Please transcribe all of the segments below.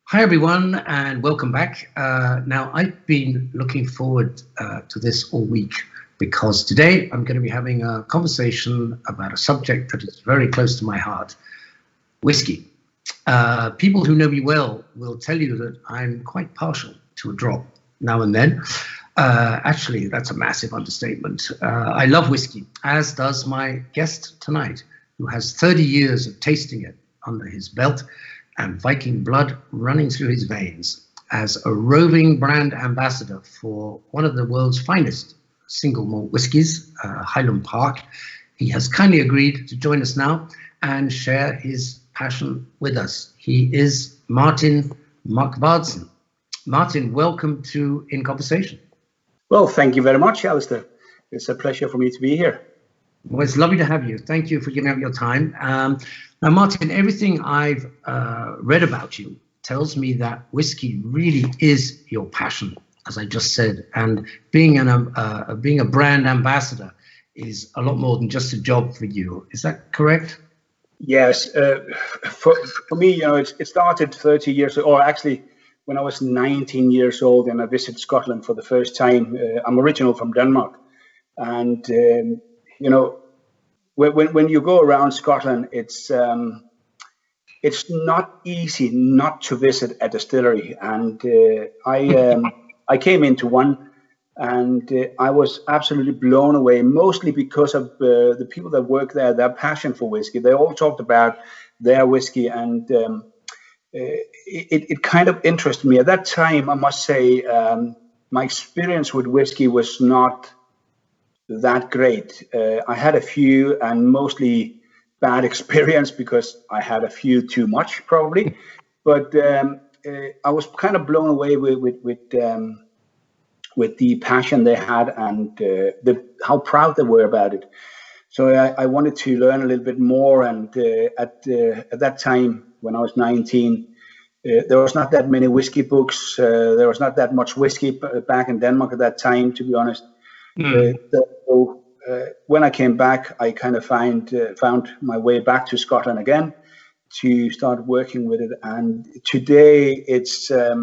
Hi everyone, and welcome back. Now, I've been looking forward to this all week because today I'm going to be having a conversation about a subject that is very close to my heart, whiskey. People who know me well will tell you that I'm quite partial to a drop now and then. Actually, that's a massive understatement. I love whiskey, as does my guest tonight, who has 30 years of tasting it under his belt and Viking blood running through his veins. As a roving brand ambassador for one of the world's finest single malt whiskies, Highland Park, he has kindly agreed to join us now and share his passion with us. He is Martin Markvardsen. Martin, welcome to In Conversation. Well, thank you very much, Alastair. It's a pleasure for me to be here. Well, it's lovely to have you. Thank you for giving up your time. Now, Martin, everything I've read about you tells me that whiskey really is your passion, as I just said, and being a brand ambassador is a lot more than just a job for you. Is that correct? Yes. For me, it started 30 years, or actually, when I was 19 years old and I visited Scotland for the first time. I'm original from Denmark, and when you go around Scotland, it's not easy not to visit a distillery. And I came into one, and I was absolutely blown away, mostly because of the people that work there, their passion for whiskey. They all talked about their whiskey, and it kind of interested me. At that time, I must say, my experience with whiskey was not that great. I had a few, and mostly bad experience because I had a few too much, probably. But I was kind of blown away with the passion they had and how proud they were about it. So I wanted to learn a little bit more. And at that time, when I was 19, there was not that many whiskey books. There was not that much whiskey back in Denmark at that time, to be honest. So when I came back, I kind of found my way back to Scotland again to start working with it. And today, it's for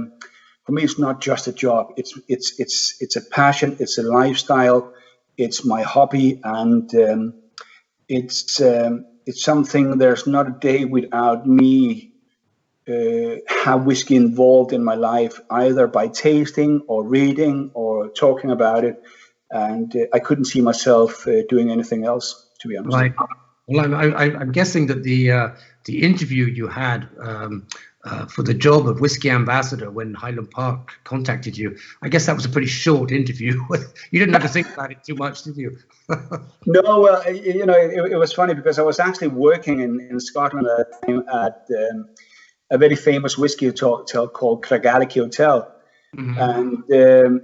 me, it's not just a job. It's a passion. It's a lifestyle. It's my hobby, and it's something. There's not a day without me have whiskey involved in my life, either by tasting or reading or talking about it. And I couldn't see myself doing anything else, to be honest. Right. Well, I'm guessing that the interview you had for the job of whiskey ambassador when Highland Park contacted you, I guess that was a pretty short interview. You didn't have to think about it too much, did you? No, well, it was funny because I was actually working in Scotland at the time at a very famous whiskey hotel called Craigellachie Hotel. Mm-hmm. And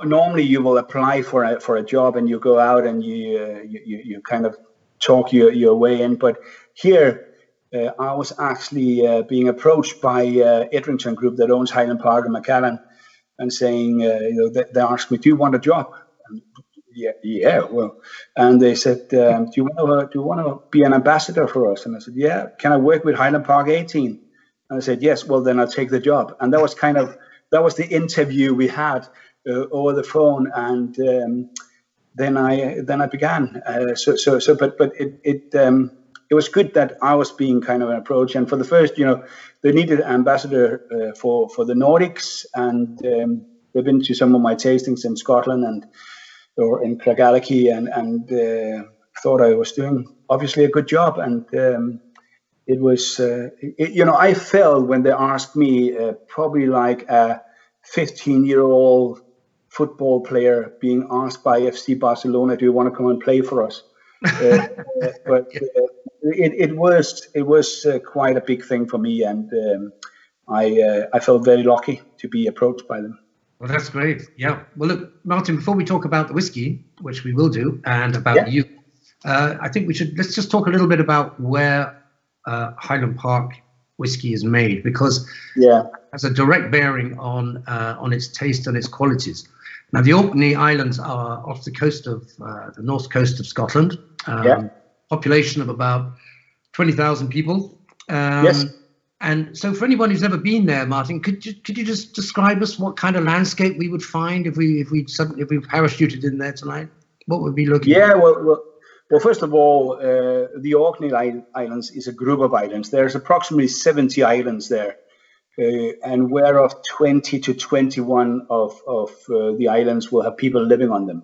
normally you will apply for a job and you go out and you kind of talk your way in. But here I was actually being approached by Edrington Group that owns Highland Park and Macallan, and saying, they asked me, "Do you want a job?" And, yeah, well, and they said, "Do you want to be an ambassador for us?" And I said, "Yeah." "Can I work with Highland Park 18?" And I said, "Yes." "Well, then I'll take the job." And that was the interview we had over the phone, and then I began. But it was good that I was being kind of an approach. And for the first, they needed an ambassador for the Nordics, and they've been to some of my tastings in Scotland or in Craigellachie, and thought I was doing obviously a good job. And it was, I felt when they asked me, probably like a 15-year-old football player being asked by FC Barcelona, "Do you want to come and play for us?" But it was quite a big thing for me, and I felt very lucky to be approached by them. Well, that's great. Yeah. Well, look, Martin, before we talk about the whiskey, which we will do, and about you, I think let's just talk a little bit about where Highland Park whiskey is made, because it has a direct bearing on its taste and its qualities. Now, the Orkney Islands are off the coast of the north coast of Scotland. Population of about 20,000 people. Yes. And so, for anyone who's never been there, Martin, could you just describe us what kind of landscape we would find if we parachuted in there tonight? What would we be looking at? Yeah, well, first of all, the Orkney Islands is a group of islands. There's approximately 70 islands there, and whereof 20 to 21 of the islands will have people living on them.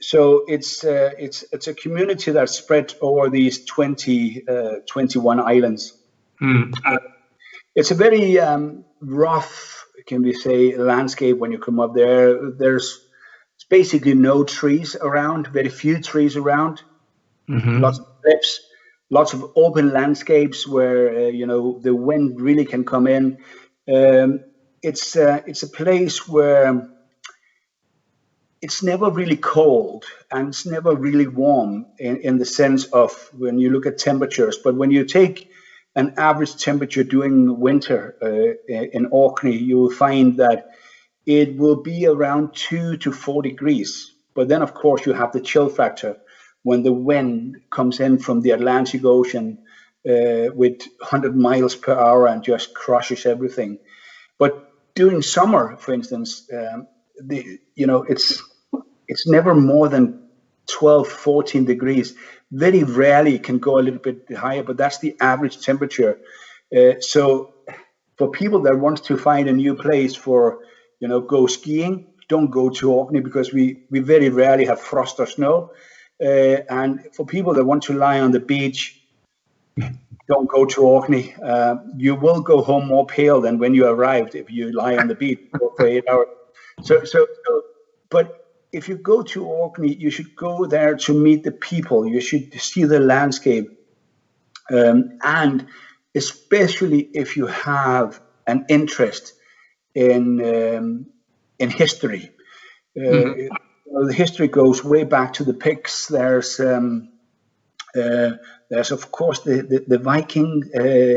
So it's a community that's spread over these 21 islands. It's a very rough, can we say, landscape when you come up there. There's basically no trees around, very few trees around, lots of cliffs, lots of open landscapes where the wind really can come in. It's a place where it's never really cold and it's never really warm in the sense of when you look at temperatures. But when you take an average temperature during winter in Orkney, you will find that it will be around 2 to 4 degrees. But then, of course, you have the chill factor when the wind comes in from the Atlantic Ocean with 100 miles per hour and just crushes everything. But during summer, for instance, it's never more than 12, 14 degrees. Very rarely can go a little bit higher, but that's the average temperature. So for people that want to find a new place for, go skiing, don't go to Orkney because we very rarely have frost or snow. And for people that want to lie on the beach, don't go to Orkney. You will go home more pale than when you arrived if you lie on the beach for 8 hours. But if you go to Orkney, you should go there to meet the people. You should see the landscape, and especially if you have an interest in history. The history goes way back to the Picts. There's of course the Viking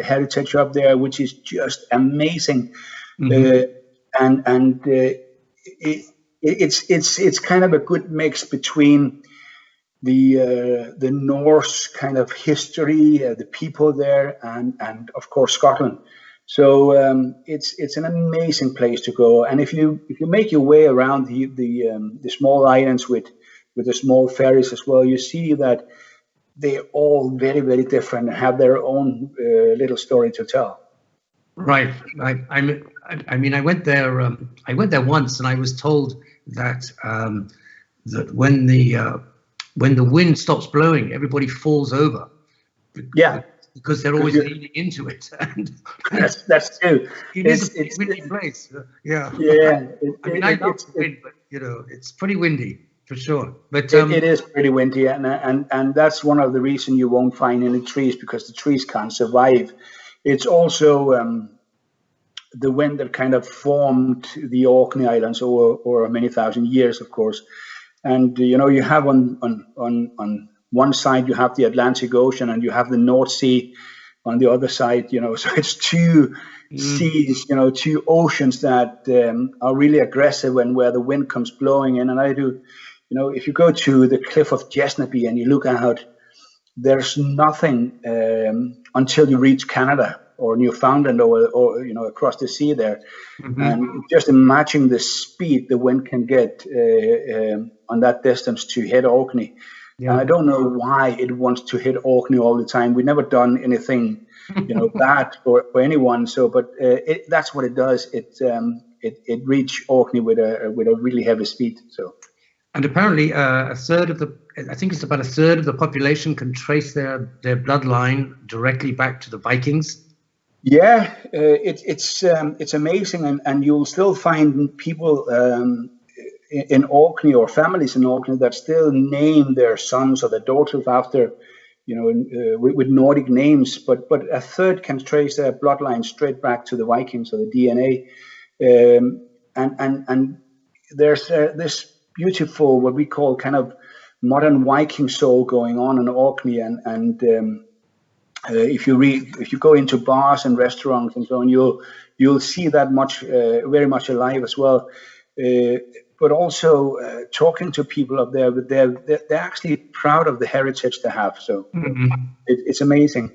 heritage up there, which is just amazing, and it's kind of a good mix between the Norse kind of history, the people there, and of course Scotland. So it's an amazing place to go. And if you make your way around the small islands with the small ferries as well, you see that they're all very, very different and have their own little story to tell. Right. I mean, I went there. I went there once, and I was told that that when the wind stops blowing, everybody falls over. Yeah, because they're always leaning into it. And that's true. It is a windy place. Yeah. Yeah. I love the wind, but it's pretty windy for sure. But it is pretty windy, and that's one of the reasons you won't find any trees, because the trees can't survive. It's also the wind that kind of formed the Orkney Islands over many thousand years, of course. And you have on one side you have the Atlantic Ocean and you have the North Sea on the other side. So it's two seas, two oceans that are really aggressive and where the wind comes blowing in. And if you go to the cliff of Jesnaby and you look out, there's nothing until you reach Canada or Newfoundland or across the sea there. And just imagine the speed the wind can get on that distance to hit Orkney. Yeah. And I don't know why it wants to hit Orkney all the time. We've never done anything bad for anyone. So, but that's what it does. It reach Orkney with a really heavy speed. So. And apparently, I think it's about a third of the population can trace their bloodline directly back to the Vikings. Yeah, it's amazing, and you'll still find people in Orkney or families in Orkney that still name their sons or their daughters after, with Nordic names. But a third can trace their bloodline straight back to the Vikings or the DNA, and there's this beautiful, what we call kind of modern Viking soul going on in Orkney, and if you go into bars and restaurants and so on, you'll see that very much alive as well. But also talking to people up there, they're actually proud of the heritage they have. So it's amazing.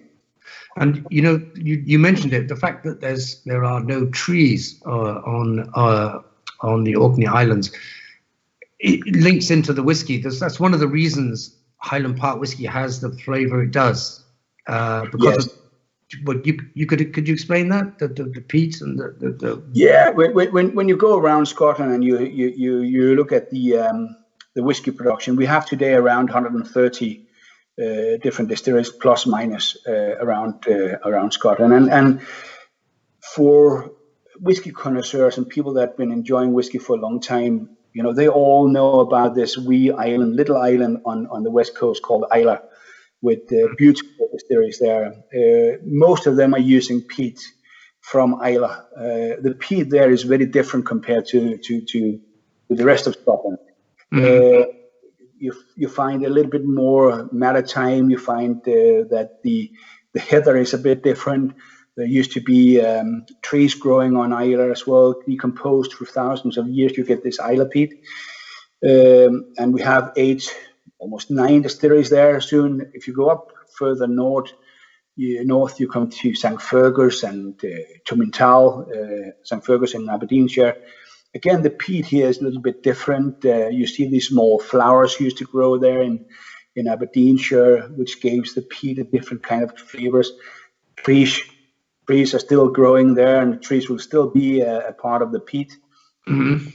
And you mentioned it, the fact that there are no trees on the Orkney Islands, it links into the whiskey. That's one of the reasons Highland Park whiskey has the flavour it does. Because yes. But could you explain that, the peat and the Yeah, when you go around Scotland and you look at the whiskey production, we have today around 130 different distilleries plus minus around Scotland, and for whiskey connoisseurs and people that have been enjoying whiskey for a long time, they all know about this wee island, little island on the west coast called Islay, with beautiful distilleries there. Most of them are using peat from Islay. The peat there is very different compared to the rest of Scotland. Mm-hmm. You find a little bit more maritime. You find that the heather is a bit different. There used to be trees growing on Islay as well, decomposed for thousands of years. You get this Islay peat. And we have almost 9 distilleries there soon. If you go up further north, you come to St. Fergus and Tumintal, St. Fergus in Aberdeenshire. Again, the peat here is a little bit different. You see these small flowers used to grow there in Aberdeenshire, which gives the peat a different kind of flavors. Trees are still growing there, and the trees will still be a part of the peat. Mm-hmm.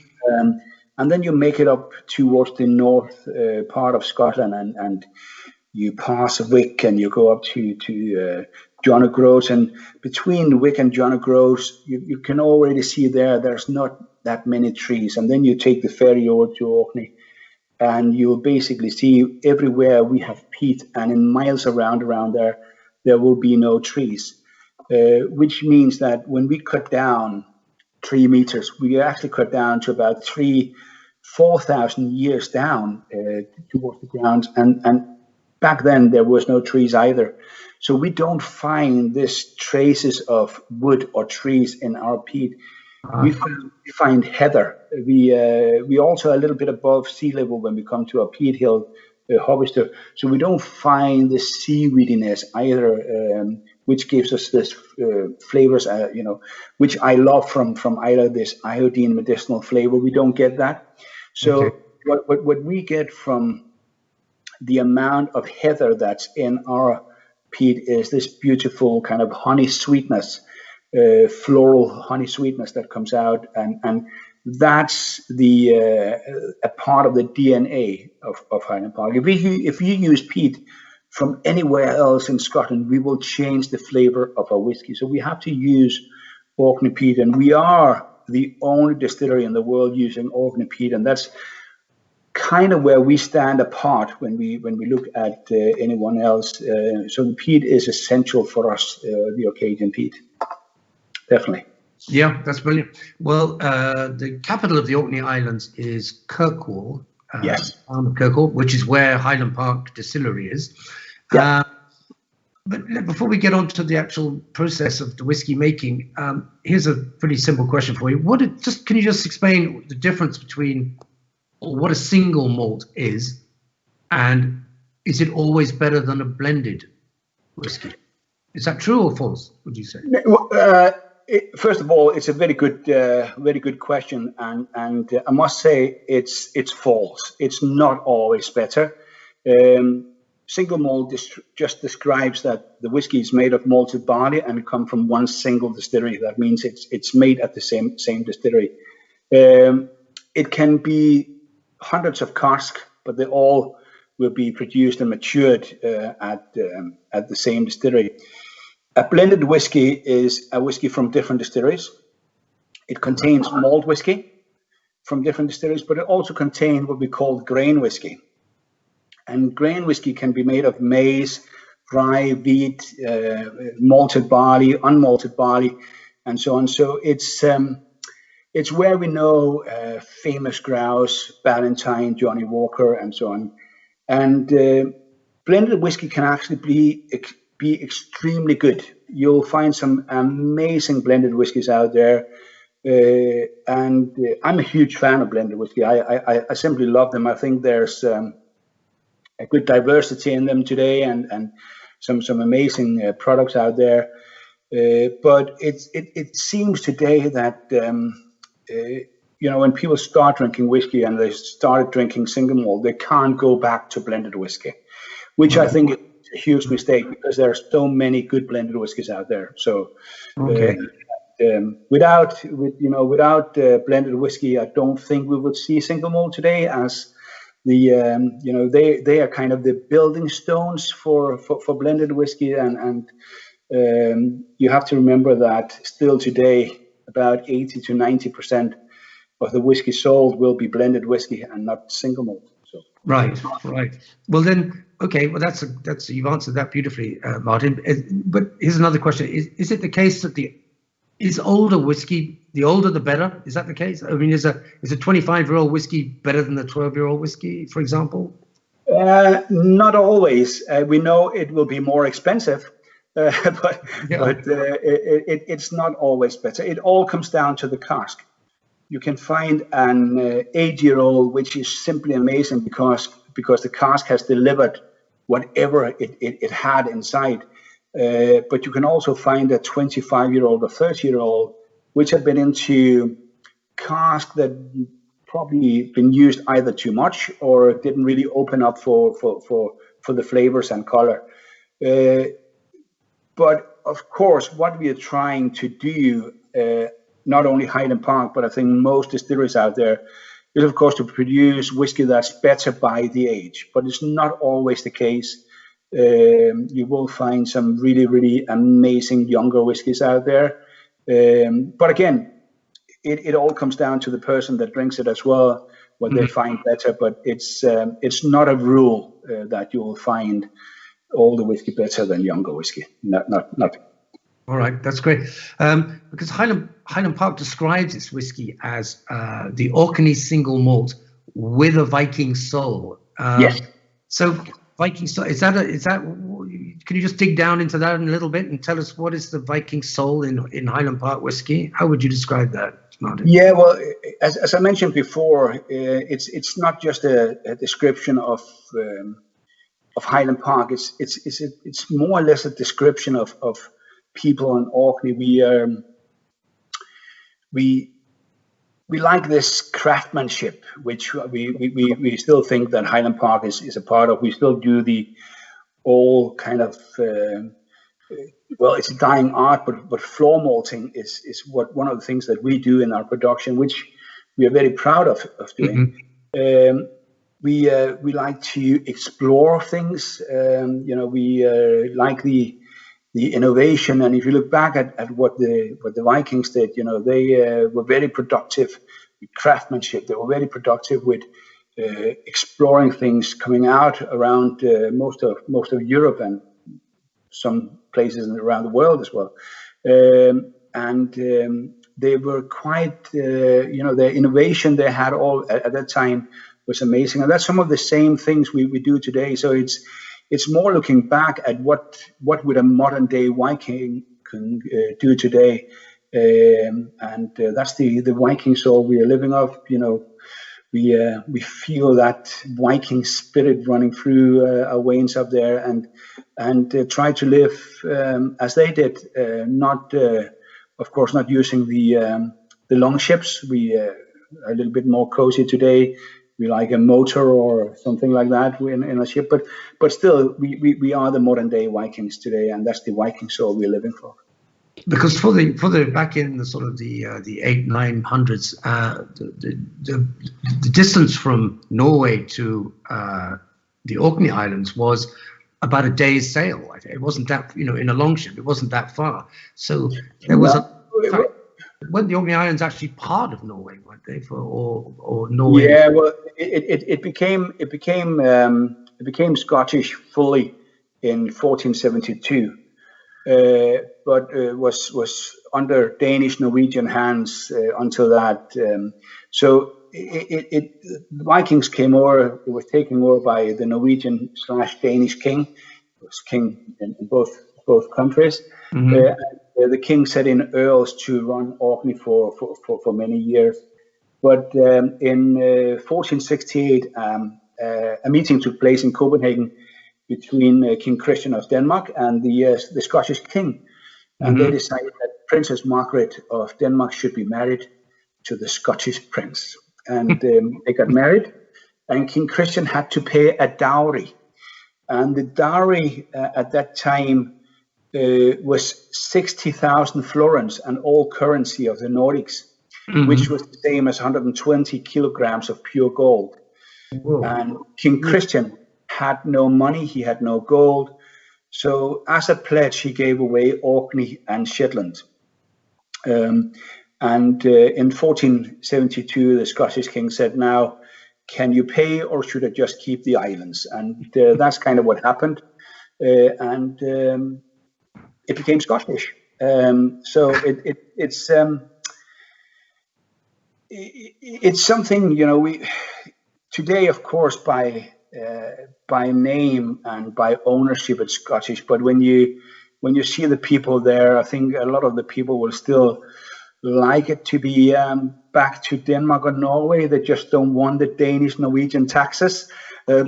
And then you make it up towards the north part of Scotland, and you pass Wick and you go up to John O'Groats. And between Wick and John O'Groats, you can already see there's not that many trees. And then you take the ferry over to Orkney, and you'll basically see everywhere we have peat, and in miles around there will be no trees, which means that when we cut down 3 meters, we actually cut down to about 4,000 years down towards the ground, and back then there was no trees either. So we don't find these traces of wood or trees in our peat. We find heather. We also a little bit above sea level when we come to a peat hill, Hobbister. So we don't find the seaweediness either, which gives us this flavors, which I love from Islay, this iodine medicinal flavor. We don't get that. So okay. What we get from the amount of heather that's in our peat is this beautiful kind of honey sweetness, floral honey sweetness that comes out, and that's a part of the DNA of Highland Park. If you use peat from anywhere else in Scotland, we will change the flavor of our whiskey. So we have to use Orkney peat, and we are the only distillery in the world using Orkney peat, and that's kind of where we stand apart when we look at anyone else. So the peat is essential for us, the Orcadian peat. Definitely. Yeah, that's brilliant. Well, the capital of the Orkney Islands is Kirkwall. Yes. Kirkwall, which is where Highland Park Distillery is. Yeah. But before we get on to the actual process of the whiskey making, here's a pretty simple question for you. Can you just explain the difference between what a single malt is, and is it always better than a blended whiskey? Is that true or false, would you say? First of all, it's a very good question, and I must say it's false. It's not always better. Single malt just describes that the whiskey is made of malted barley and come from one single distillery. That means it's made at the same distillery. It can be hundreds of casks, but they all will be produced and matured at the same distillery. A blended whiskey is a whiskey from different distilleries. It contains malt whiskey from different distilleries, but it also contains what we call grain whiskey. And grain whiskey can be made of maize, rye, wheat, malted barley, unmalted barley, and so on. So it's where we know famous grouse, Ballantyne, Johnny Walker, and so on. And blended whiskey can actually be extremely good. You'll find some amazing blended whiskies out there. And I'm a huge fan of blended whiskey. I simply love them. I think there's a good diversity in them today, and some amazing products out there. But it seems today that when people start drinking whiskey and they started drinking single malt, they can't go back to blended whiskey, which I think is a huge mistake, because there are so many good blended whiskeys out there. So without blended whiskey, I don't think we would see single malt today, as they are kind of the building stones for blended whiskey, and you have to remember that still today about 80 to 90% of the whiskey sold will be blended whiskey and not single malt. So. Right. Well then, okay. Well, that's you've answered that beautifully, Martin. But here's another question: Is it the case that is older whiskey, the older the better? Is that the case? I mean, is a 25-year-old whiskey better than the 12-year-old whiskey, for example? Not always. We know it will be more expensive, but it's not always better. It all comes down to the cask. You can find an 8-year-old which is simply amazing because the cask has delivered whatever it had inside. But you can also find a 25-year-old or 30-year-old which have been into cask that probably been used either too much or didn't really open up for the flavors and color. But of course, what we are trying to do, not only Highland Park, but I think most distilleries out there, is of course to produce whiskey that's better by the age. But it's not always the case. You will find some really, really amazing younger whiskeys out there. But again, it all comes down to the person that drinks it as well, what they find better. But it's not a rule that you will find older whiskey better than younger whiskey. Not. All right, that's great. Because Highland Park describes its whiskey as the Orkney single malt with a Viking soul. Yes. So Viking soul, is that? Can you just dig down into that a little bit and tell us what is the Viking soul in Highland Park whiskey? How would you describe that, Martin? Yeah, well, as I mentioned before, it's not just a description of Highland Park. It's more or less a description of people in Orkney. We like this craftsmanship, which we still think that Highland Park is a part of. We still do the all kind of it's a dying art, but floor malting is one of the things that we do in our production, which we are very proud of doing. We like to explore things. We like the innovation, and if you look back at what the Vikings did, they were very productive with craftsmanship. They were very productive with exploring things, coming out around most of Europe and some places around the world as well. And they were quite, the innovation they had all at that time was amazing, and that's some of the same things we do today. So it's more looking back at what would a modern day Viking can do today, and that's the Viking soul we are living off. We feel that Viking spirit running through our veins up there, and try to live as they did. Of course, not using the long ships. We are a little bit more cozy today. We like a motor or something like that in a ship, but still, we are the modern day Vikings today, and that's the Viking soul we're living for. Because for the back in the sort of the 800-900s, the distance from Norway to the Orkney Islands was about a day's sail. It wasn't that, in a longship, it wasn't that far. So there was weren't the Orkney Islands actually part of Norway, weren't they? Or Norway? Yeah, well, it became Scottish fully in 1472, but was under Danish Norwegian hands until that. So the Vikings came over. It was taken over by the Norwegian / Danish king. It was king in both countries. The king set in earls to run Orkney for many years. But in 1468, a meeting took place in Copenhagen between King Christian of Denmark and the Scottish king. And they decided that Princess Margaret of Denmark should be married to the Scottish prince. And they got married, and King Christian had to pay a dowry. And the dowry at that time was 60,000 florins, and all currency of the Nordics, which was the same as 120 kilograms of pure gold. Whoa. And King Christian had no money, he had no gold. So as a pledge, he gave away Orkney and Shetland. In 1472, the Scottish king said, now, can you pay, or should I just keep the islands? And that's kind of what happened. It became Scottish. So it's something, we today, of course, by name and by ownership, it's Scottish. But when you see the people there, I think a lot of the people will still like it to be back to Denmark or Norway. They just don't want the Danish, Norwegian taxes. But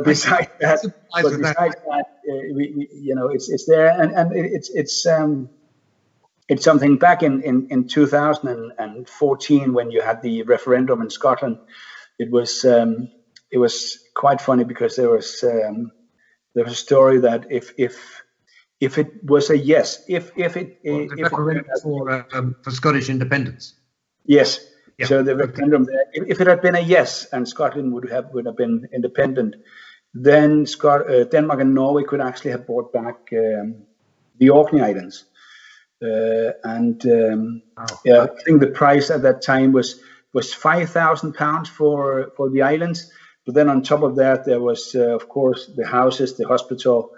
besides that, it's there, and it's something. Back in 2014, when you had the referendum in Scotland, it was quite funny, because there was a story that if it was a yes, for Scottish independence. Yes. Yeah. So the referendum there, if it had been a yes, and Scotland would have been independent, then Denmark and Norway could actually have bought back the Orkney Islands. I think the price at that time was £5,000 for the islands. But then on top of that, there was, of course, the houses, the hospital,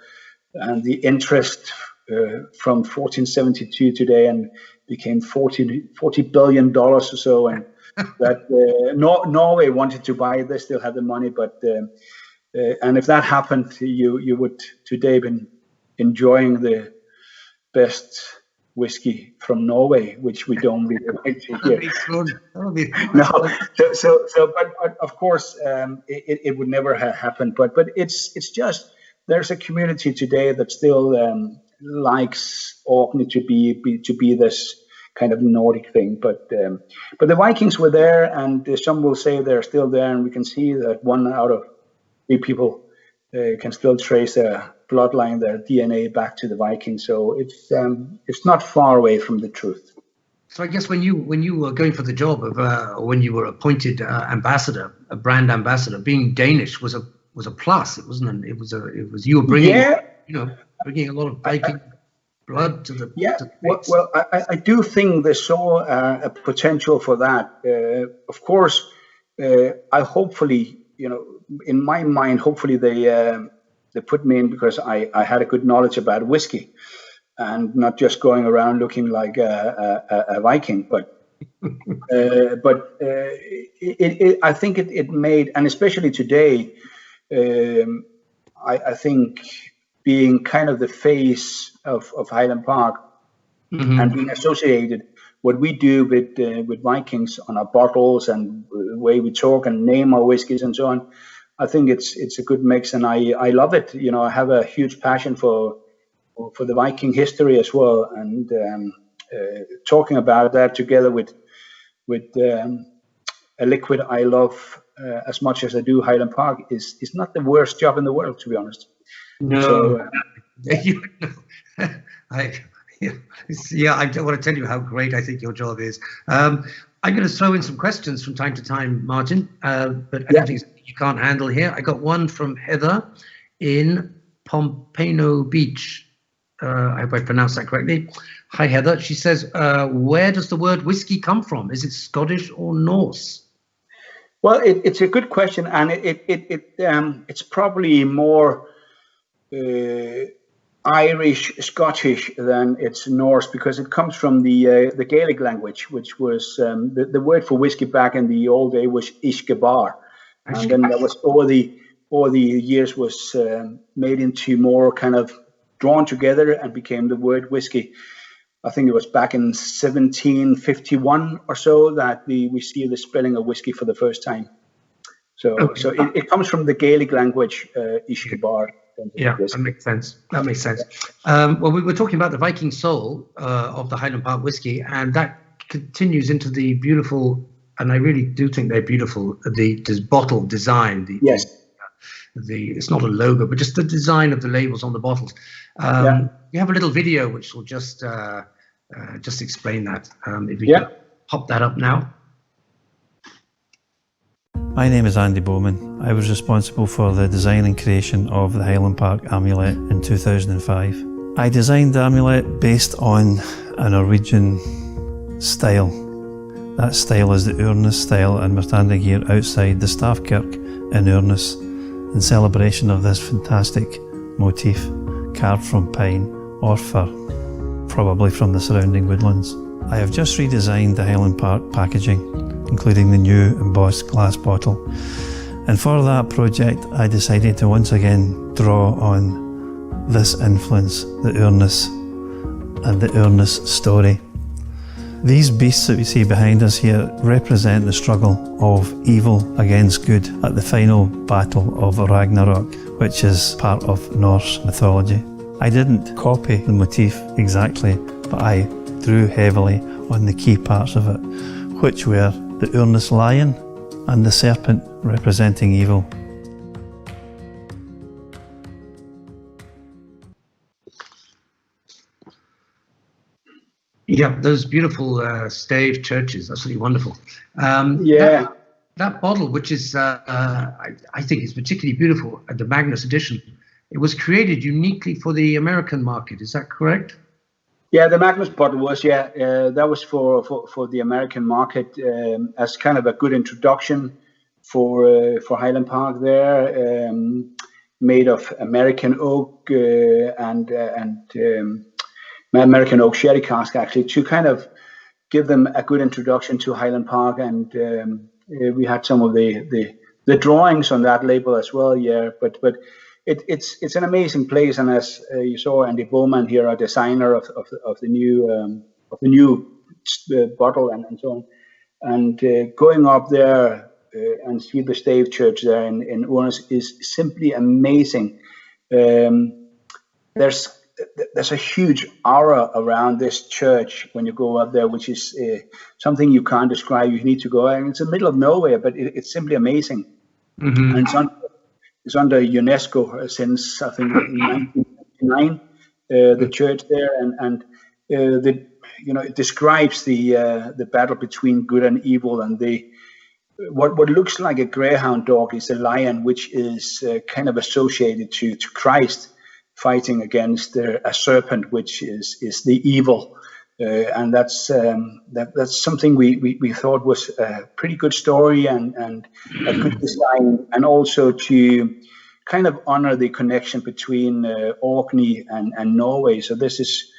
and the interest from 1472 today, and became $40 billion or so. And that Norway wanted to buy it. They still have the money, but and if that happened, you would today been enjoying the best whiskey from Norway, which we don't really like to hear. No, but of course, it would never have happened. But it's just, there's a community today that still likes Orkney to be this kind of Nordic thing. But the Vikings were there, and some will say they're still there, and we can see that 1 out of 3 people can still trace their bloodline, their DNA back to the Vikings. So it's not far away from the truth. So I guess when you were going for the job of when you were appointed ambassador, a brand ambassador, being Danish was a plus. It wasn't. It was you were bringing bringing a lot of Viking blood to the. Yeah. To the well, I do think they saw a potential for that. Of course, I hopefully, in my mind, hopefully they put me in because I had a good knowledge about whiskey, and not just going around looking like a Viking, but I think it made, and especially today, I think being kind of the face of Highland Park, and being associated, what we do with Vikings on our bottles and the way we talk and name our whiskeys and so on, I think it's a good mix, and I love it. I have a huge passion for the Viking history as well, and talking about that together with a liquid I love as much as I do Highland Park is not the worst job in the world, to be honest. No, so, I don't want to tell you how great I think your job is. I'm going to throw in some questions from time to time, Martin, but I don't think you can't handle here. I got one from Heather in Pompano Beach. I hope I pronounced that correctly. Hi, Heather. She says, where does the word whiskey come from? Is it Scottish or Norse? Well, it's a good question, and it's probably more Irish, Scottish than it's Norse, because it comes from the Gaelic language, which was the word for whiskey back in the old day was Ishgabar, and then that was over the years was made into more kind of drawn together and became the word whiskey. I think it was back in 1751 or so that we see the spelling of whiskey for the first time. So it comes from the Gaelic language, Ishkabar. Yeah, that makes sense. Well, we were talking about the Viking soul of the Highland Park whiskey, and that continues into the beautiful, and I really do think they're beautiful, the bottle design. Yes. It's not a logo, but just the design of the labels on the bottles. You have a little video which will just explain that. If you could pop that up now. My name is Andy Bowman. I was responsible for the design and creation of the Highland Park amulet in 2005. I designed the amulet based on a Norwegian style. That style is the Urnes style, and we're standing here outside the Stavkirk in Urnes in celebration of this fantastic motif carved from pine or fir, probably from the surrounding woodlands. I have just redesigned the Highland Park packaging, including the new embossed glass bottle. And for that project, I decided to once again draw on this influence, the Urnes and the Urnes story. These beasts that we see behind us here represent the struggle of evil against good at the final battle of Ragnarok, which is part of Norse mythology. I didn't copy the motif exactly, but I drew heavily on the key parts of it, which were the Urnes lion and the serpent representing evil. Yeah, those beautiful stave churches, absolutely wonderful. That bottle, which is, I think is particularly beautiful, the Magnus edition, it was created uniquely for the American market, is that correct? Yeah, the Magnus bottle was, that was for the American market as kind of a good introduction for Highland Park there, made of American oak and American oak sherry cask, actually, to kind of give them a good introduction to Highland Park. And we had some of the drawings on that label as well, but it's an amazing place, and as you saw, Andy Bowman here, a designer of the new bottle and so on, and going up there and see the stave church there in Urnes is simply amazing. There's a huge aura around this church when you go up there, which is something you can't describe. You need to go, and it's in the middle of nowhere, but it's simply amazing. Mm-hmm. And it's under UNESCO since, I think, 1999, the church there, and it describes the battle between good and evil, and what looks like a greyhound dog is a lion, which is kind of associated to Christ fighting against a serpent, which is the evil. And that's something we thought was a pretty good story and a good design, and also to kind of honor the connection between Orkney and Norway. So this is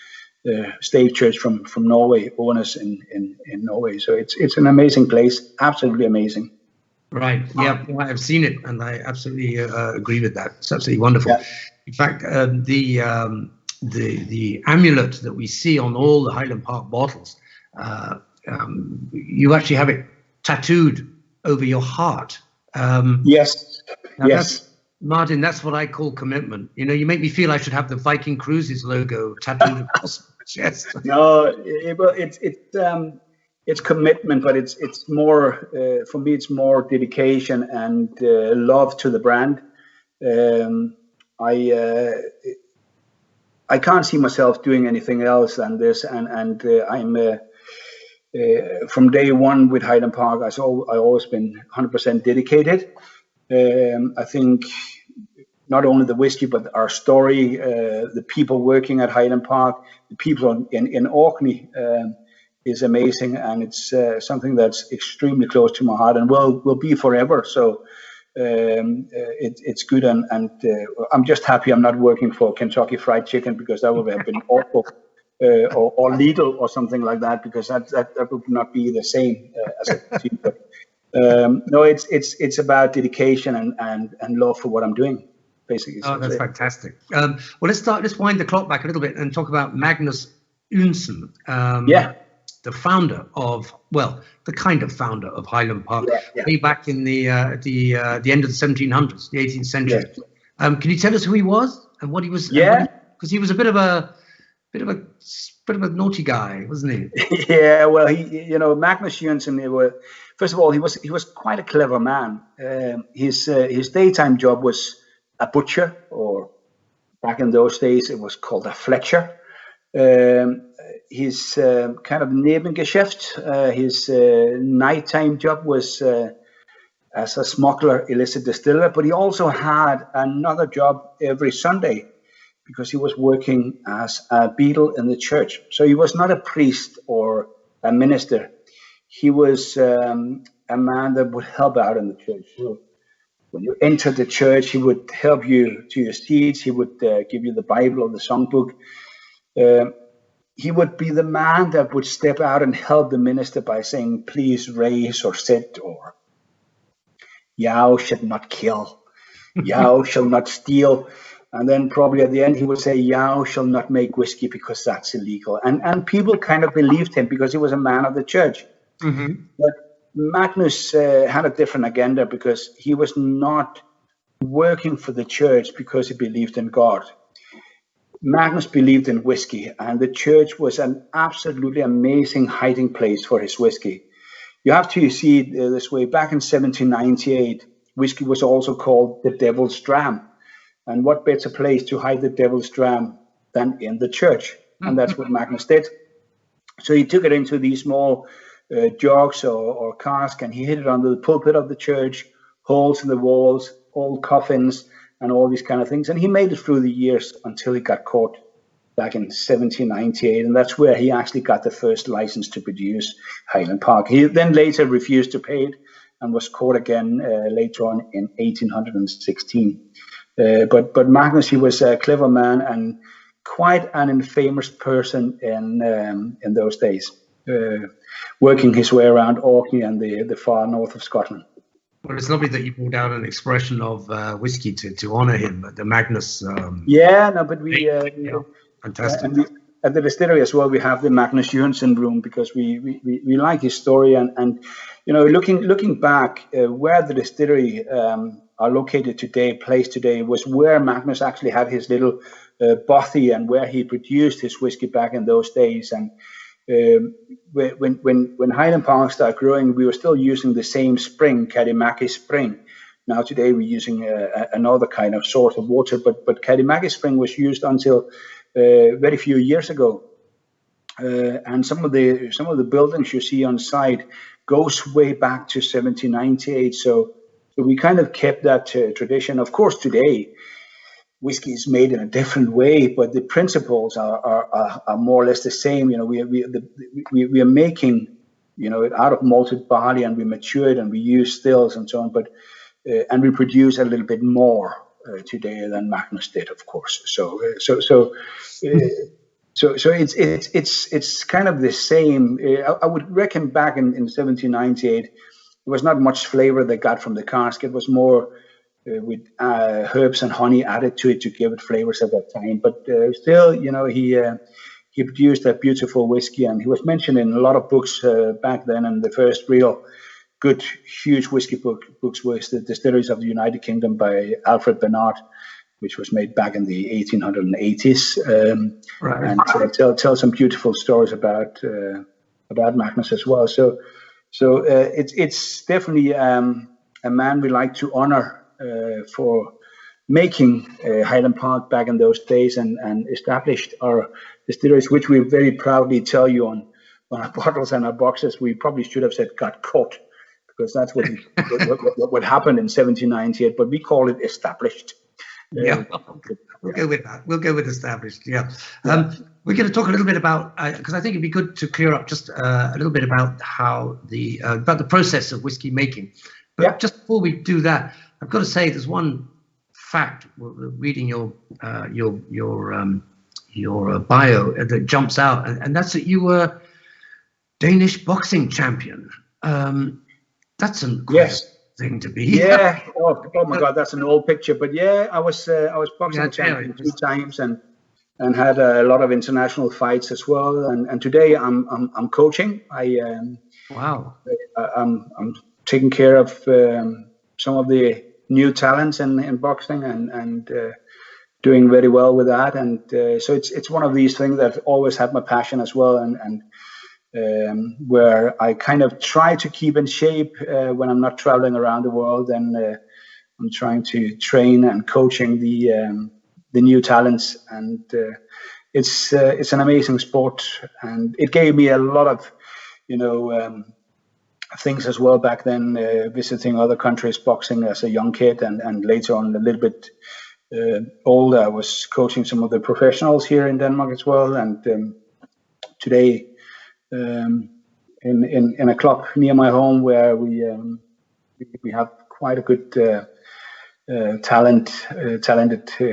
stave church from Norway, Urnes in Norway. So it's an amazing place, absolutely amazing. Right. Yeah, I've seen it, and I absolutely agree with that. It's absolutely wonderful. Yeah. In fact, the amulet that we see on all the Highland Park bottles, you actually have it tattooed over your heart. Yes. Martin, that's what I call commitment. You make me feel I should have the Viking Cruises logo tattooed across my chest. No, it's commitment, but it's more for me. It's more dedication and love to the brand. I can't see myself doing anything else than this, and I'm from day one with Highland Park. I've always been 100% dedicated. I think not only the whiskey, but our story, the people working at Highland Park, the people in Orkney is amazing, and it's something that's extremely close to my heart and will be forever. So. It's good, and I'm just happy I'm not working for Kentucky Fried Chicken, because that would have been awful, or Lidl or something like that, because that would not be the same as a team. But, no, it's about dedication and love for what I'm doing, basically. Oh, that's fantastic. Well, let's wind the clock back a little bit and talk about Magnus Unsen. the founder of, well, the kind of founder of Highland Park, way back in the end of the 1700s, the 18th century. Yeah. Can you tell us who he was and what he was? Yeah, because he was a bit of a naughty guy, wasn't he? Yeah, well, Magnus Jørgensen. First of all, he was quite a clever man. His daytime job was a butcher, or back in those days it was called a fletcher. His kind of Nebengeschäft, his nighttime job was as a smuggler, illicit distiller, but he also had another job every Sunday because he was working as a beadle in the church. So he was not a priest or a minister. He was a man that would help out in the church. So when you entered the church, he would help you to your seats. He would give you the Bible or the songbook. He would be the man that would step out and help the minister by saying, please raise or sit, or thou shalt not kill, thou shalt not steal. And then probably at the end he would say, thou shalt not make whiskey because that's illegal. And people kind of believed him because he was a man of the church. Mm-hmm. But Magnus had a different agenda because he was not working for the church because he believed in God. Magnus believed in whiskey, and the church was an absolutely amazing hiding place for his whiskey. You have to see it this way. Back in 1798, whiskey was also called the devil's dram. And what better place to hide the devil's dram than in the church? And that's what Magnus did. So he took it into these small jugs or casks, and he hid it under the pulpit of the church, holes in the walls, old coffins, and all these kind of things. And he made it through the years until he got caught back in 1798. And that's where he actually got the first license to produce Highland Park. He then later refused to pay it and was caught again later on in 1816. But Magnus, he was a clever man and quite an infamous person in those days, working his way around Orkney and the far north of Scotland. Well, it's lovely that you brought out an expression of whiskey to honour him, the Magnus. But we fantastic. At the distillery as well, we have the Magnus Jørgensen room because we like his story and looking back where the distillery are located today, placed today, was where Magnus actually had his little bothy and where he produced his whiskey back in those days. And when Highland Park started growing, we were still using the same spring, Kadimaki spring. Now today we're using another kind of sort of water, but Kadimaki spring was used until very few years ago. And some of the buildings you see on site goes way back to 1798. So we kind of kept that tradition. Of course, today whiskey is made in a different way, but the principles are more or less the same. We are making it out of malted barley, and we mature it and we use stills and so on. But and we produce a little bit more today than Magnus did, of course. So it's kind of the same. I would reckon back in 1798, there was not much flavor they got from the cask. It was more with herbs and honey added to it to give it flavors at that time. But still, he produced a beautiful whiskey, and he was mentioned in a lot of books back then. And the first real good, huge whiskey books was the Distilleries of the United Kingdom by Alfred Bernard, which was made back in the 1880s, and tell some beautiful stories about Magnus as well. So it's definitely a man we like to honor for making Highland Park back in those days and established our distilleries, which we very proudly tell you on our bottles and our boxes. We probably should have said got caught, because that's what happened in 1798, but we call it established. Yeah, we'll go with that. We'll go with established. Yeah. We're going to talk a little bit about, because I think it'd be good to clear up just a little bit about how about the process of whiskey making. But just before we do that, I've got to say there's one fact reading your bio that jumps out, and that's that you were Danish boxing champion. That's a great thing to be. Yeah. Oh my God, that's an old picture. But yeah, I was boxing champion 2 times, and and had a lot of international fights as well. And today I'm coaching. Wow. I'm taking care of some of the new talents in boxing and doing very well with that. And so it's one of these things that I've always had my passion as well, and where I kind of try to keep in shape when I'm not traveling around the world, and I'm trying to train and coaching the new talents, and it's an amazing sport, and it gave me a lot of things as well back then, visiting other countries, boxing as a young kid, and later on a little bit older, I was coaching some of the professionals here in Denmark as well, and today in a club near my home where we have quite a good talented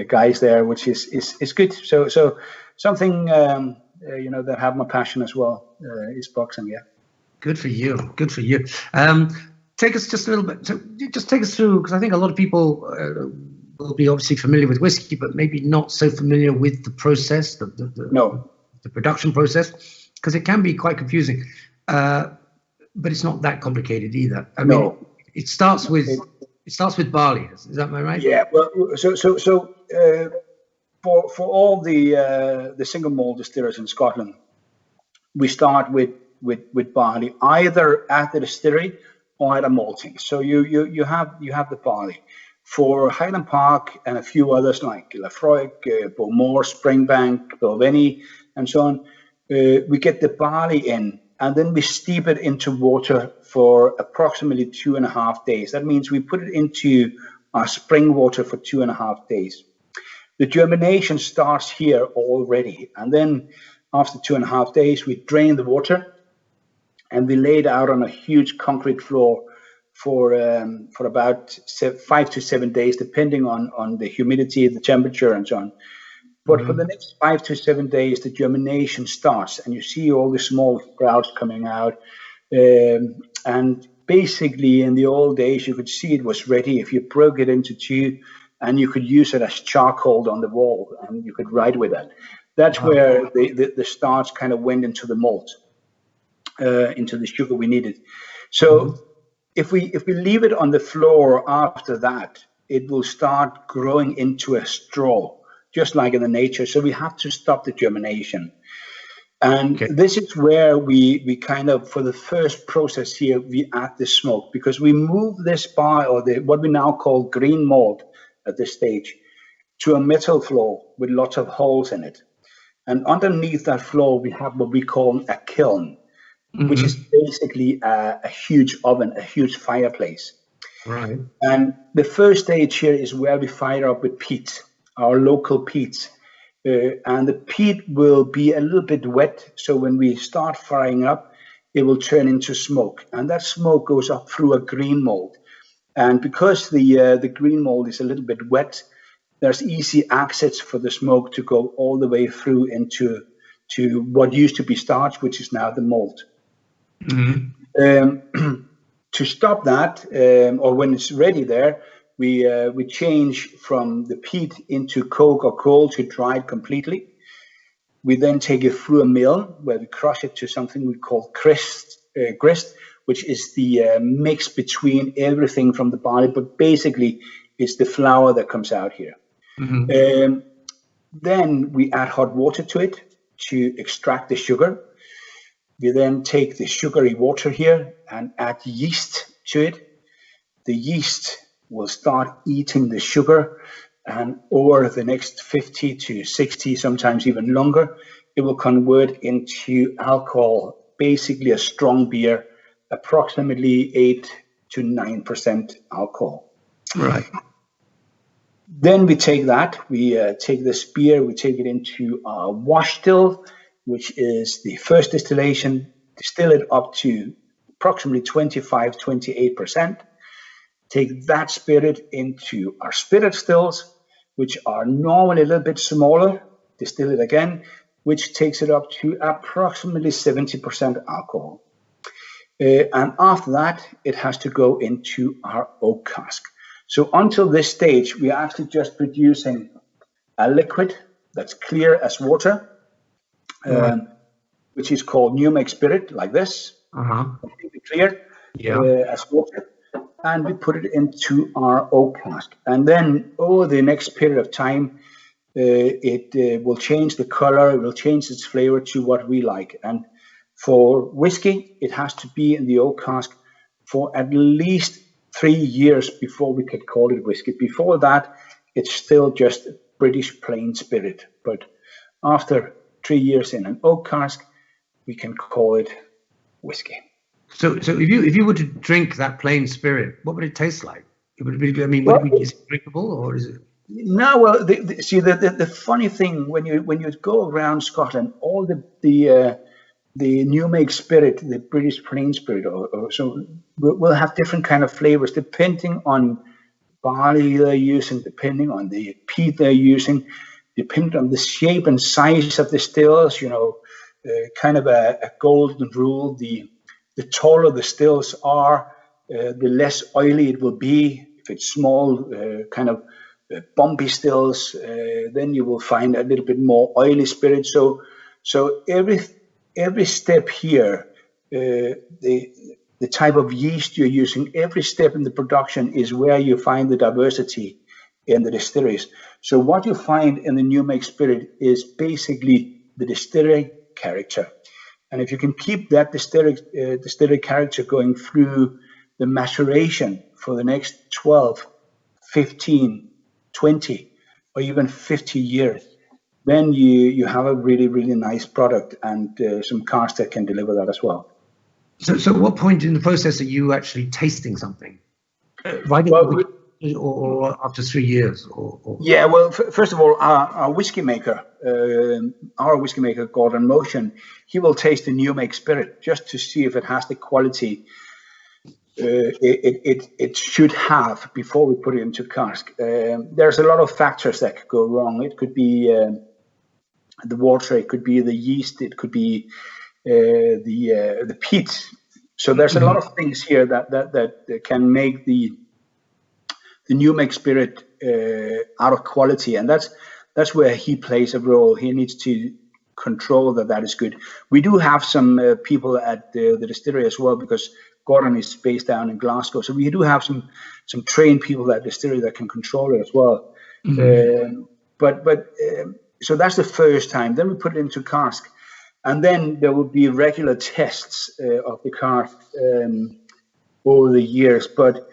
guys there, which is good. So something that have my passion as well is boxing. Yeah. Good for you. Good for you. Take us just a little bit. So just take us through, because I think a lot of people will be obviously familiar with whiskey, but maybe not so familiar with the process, the production process, because it can be quite confusing. But it's not that complicated either. I mean, it starts with barley. Is that right? Yeah. Well, so for all the single malt distillers in Scotland, we start with barley either at the distillery or at a malting. So you have the barley. For Highland Park and a few others like Lafroig, Bowmore, Springbank, Balvenie, and so on, we get the barley in, and then we steep it into water for approximately 2.5 days. That means we put it into our spring water for 2.5 days. The germination starts here already, and then after 2.5 days, we drain the water and we lay it out on a huge concrete floor for about 5 to 7 days, depending on the humidity, the temperature, and so on. But for the next 5 to 7 days, the germination starts, and you see all the small sprouts coming out. And basically, in the old days, you could see it was ready if you broke it into two, and you could use it as charcoal on the wall, and you could write with it. That's where the starch kind of went into the malt, into the sugar we needed. So if we leave it on the floor after that, it will start growing into a straw, just like in the nature. So we have to stop the germination. And this is where we kind of, for the first process here, we add the smoke, because we move this bar, or what we now call green malt at this stage, to a metal floor with lots of holes in it. And underneath that floor, we have what we call a kiln, which is basically a huge oven, a huge fireplace. Right. And the first stage here is where we fire up with peat, our local peat. And the peat will be a little bit wet. So when we start firing up, it will turn into smoke. And that smoke goes up through a green mold. And because the green mold is a little bit wet, there's easy access for the smoke to go all the way through into what used to be starch, which is now the malt. To stop that, or when it's ready there, we change from the peat into coke or coal to dry it completely. We then take it through a mill where we crush it to something we call grist, which is the mix between everything from the barley, but basically it's the flour that comes out here. Then we add hot water to it to extract the sugar. We then take the sugary water here and add yeast to it. The yeast will start eating the sugar, and over the next 50 to 60, sometimes even longer, it will convert into alcohol, basically a strong beer, approximately 8 to 9% alcohol. Right. Then we take that, we take this beer, we take it into our wash still, which is the first distillation, distill it up to approximately 25, 28%. Take that spirit into our spirit stills, which are normally a little bit smaller, distill it again, which takes it up to approximately 70% alcohol. And after that, it has to go into our oak cask. So until this stage, we are actually just producing a liquid that's clear as water, which is called new make spirit, like this, completely clear as water. And we put it into our oak cask. And then over the next period of time, it will change the color, it will change its flavor to what we like. And for whiskey, it has to be in the oak cask for at least 3 years before we could call it whiskey. Before that, it's still just British plain spirit. But after 3 years in an oak cask, we can call it whiskey. So if you were to drink that plain spirit, what would it taste like? Is it drinkable, or is it? No, well, the funny thing when you go around Scotland, all the new make spirit, the British plain spirit, or so will have different kind of flavors depending on barley they're using, depending on the peat they're using, depending on the shape and size of the stills. Kind of a golden rule. The taller the stills are, the less oily it will be. If it's small, kind of bumpy stills, then you will find a little bit more oily spirit. So every step here, the type of yeast you're using, every step in the production is where you find the diversity in the distilleries. So what you find in the new make spirit is basically the distillery character. And if you can keep that distillery character going through the maturation for the next 12, 15, 20, or even 50 years, then you have a really, really nice product and some casks that can deliver that as well. So at what point in the process are you actually tasting something? Or after 3 years? Yeah, well, first of all, our whiskey maker, Gordon Motion, he will taste the new make spirit just to see if it has the quality it should have before we put it into cask. There's a lot of factors that could go wrong. It could be the water, it could be the yeast, it could be the peat. So there's a lot of things here that can make the new make spirit out of quality, and that's where he plays a role. He needs to control that is good. We do have some people at the distillery as well, because Gordon is based down in Glasgow, so we do have some trained people at the distillery that can control it as well. So that's the first time. Then we put it into cask, and then there will be regular tests of the cask over the years. But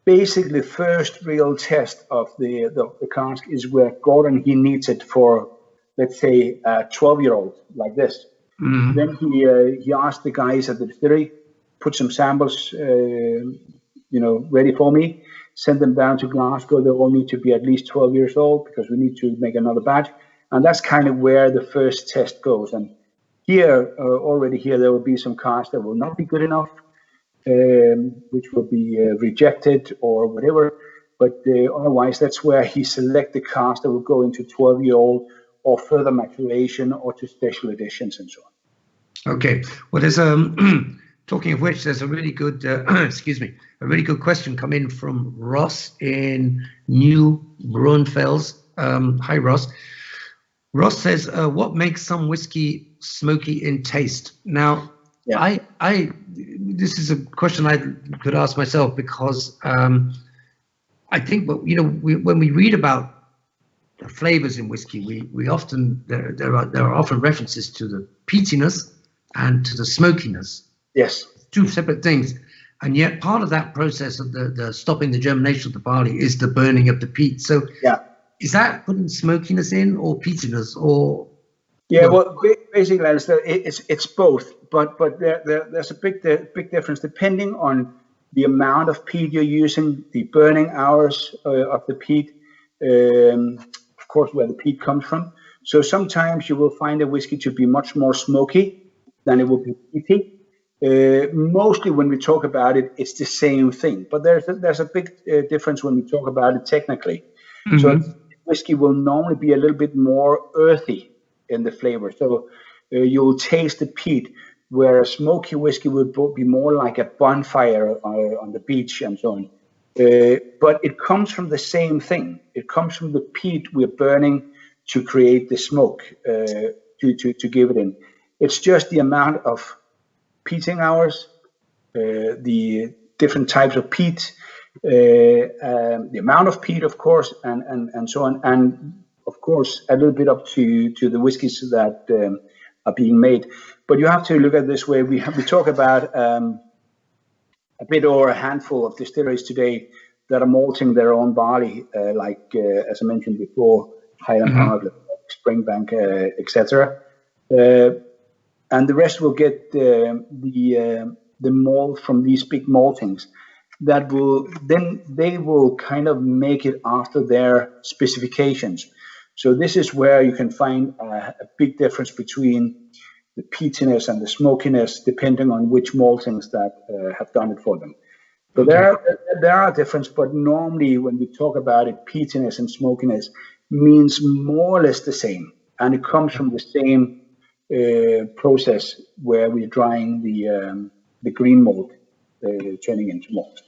basically, the first real test of the cask is where Gordon, he needs it for, let's say, a 12-year-old like this. Then he asked the guys at the distillery, put some samples, ready for me, send them down to Glasgow. They all need to be at least 12 years old because we need to make another batch. And that's kind of where the first test goes. And here, already here, there will be some casks that will not be good enough, which will be rejected or whatever. But otherwise, that's where he select the cask that will go into 12-year-old or further maturation or to special editions and so on. Okay. Well, there's talking of which, there's a really good a really good question come in from Ross in New Braunfels. Hi, Ross. Ross says, "What makes some whiskey smoky in taste?" Now, yeah. This is a question I could ask myself, because I think, when we read about the flavors in whiskey, we often there are often references to the peatiness and to the smokiness. Yes, two separate things, and yet part of that process of the stopping the germination of the barley is the burning of the peat. So, is that putting smokiness in or peatiness or? Yeah, well, basically, it's both, but there's a big difference depending on the amount of peat you're using, the burning hours of the peat, of course, where the peat comes from. So sometimes you will find a whiskey to be much more smoky than it will be peaty. Mostly when we talk about it, it's the same thing, but there's a big difference when we talk about it technically. So whiskey will normally be a little bit more earthy in the flavor. So you'll taste the peat, where a smoky whiskey would be more like a bonfire on the beach and so on. But it comes from the same thing. It comes from the peat we're burning to create the smoke to give it in. It's just the amount of peating hours, the different types of peat, the amount of peat, of course, and so on, and of course a little bit up to the whiskies that are being made. But you have to look at it this way. We talk about a bit over a handful of distilleries today that are malting their own barley, as I mentioned before, Highland Park, Springbank, etc. And the rest will get the malt from these big maltings. They will kind of make it after their specifications. So this is where you can find a big difference between the peatiness and the smokiness, depending on which maltings that have done it for them. So there are differences, but normally when we talk about it, peatiness and smokiness means more or less the same, and it comes from the same process where we're drying the green malt, turning into malt.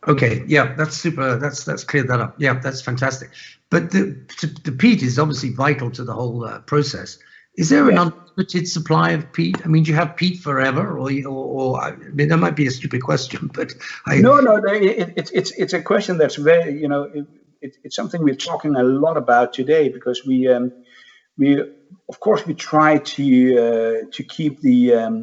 Okay, yeah, that's super. That's cleared that up. Yeah, that's fantastic. But the peat is obviously vital to the whole process. Is there an unlimited supply of peat? I mean, do you have peat forever, or I mean, that might be a stupid question, but no, it's a question that's very, it's something we're talking a lot about today, because we of course we try to keep the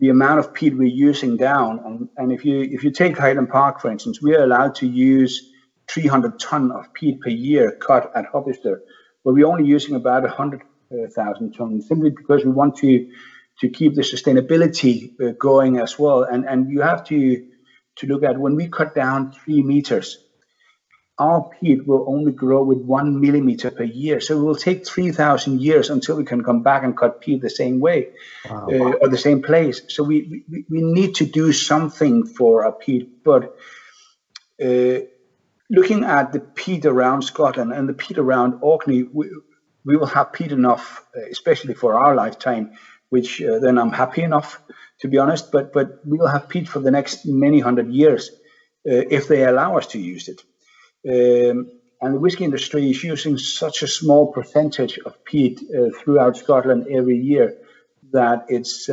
amount of peat we're using down, and if you take Highland Park, for instance, we are allowed to use 300 ton of peat per year cut at Hobbister, but we're only using about 100,000 tons, simply because we want to keep the sustainability going as well. And you have to look at, when we cut down 3 meters, our peat will only grow with 1 millimeter per year. So it will take 3,000 years until we can come back and cut peat the same way. Wow. Or the same place. So we need to do something for our peat. But looking at the peat around Scotland and the peat around Orkney, we will have peat enough, especially for our lifetime, which then I'm happy enough, to be honest. But we will have peat for the next many hundred years if they allow us to use it. And the whiskey industry is using such a small percentage of peat throughout Scotland every year that it's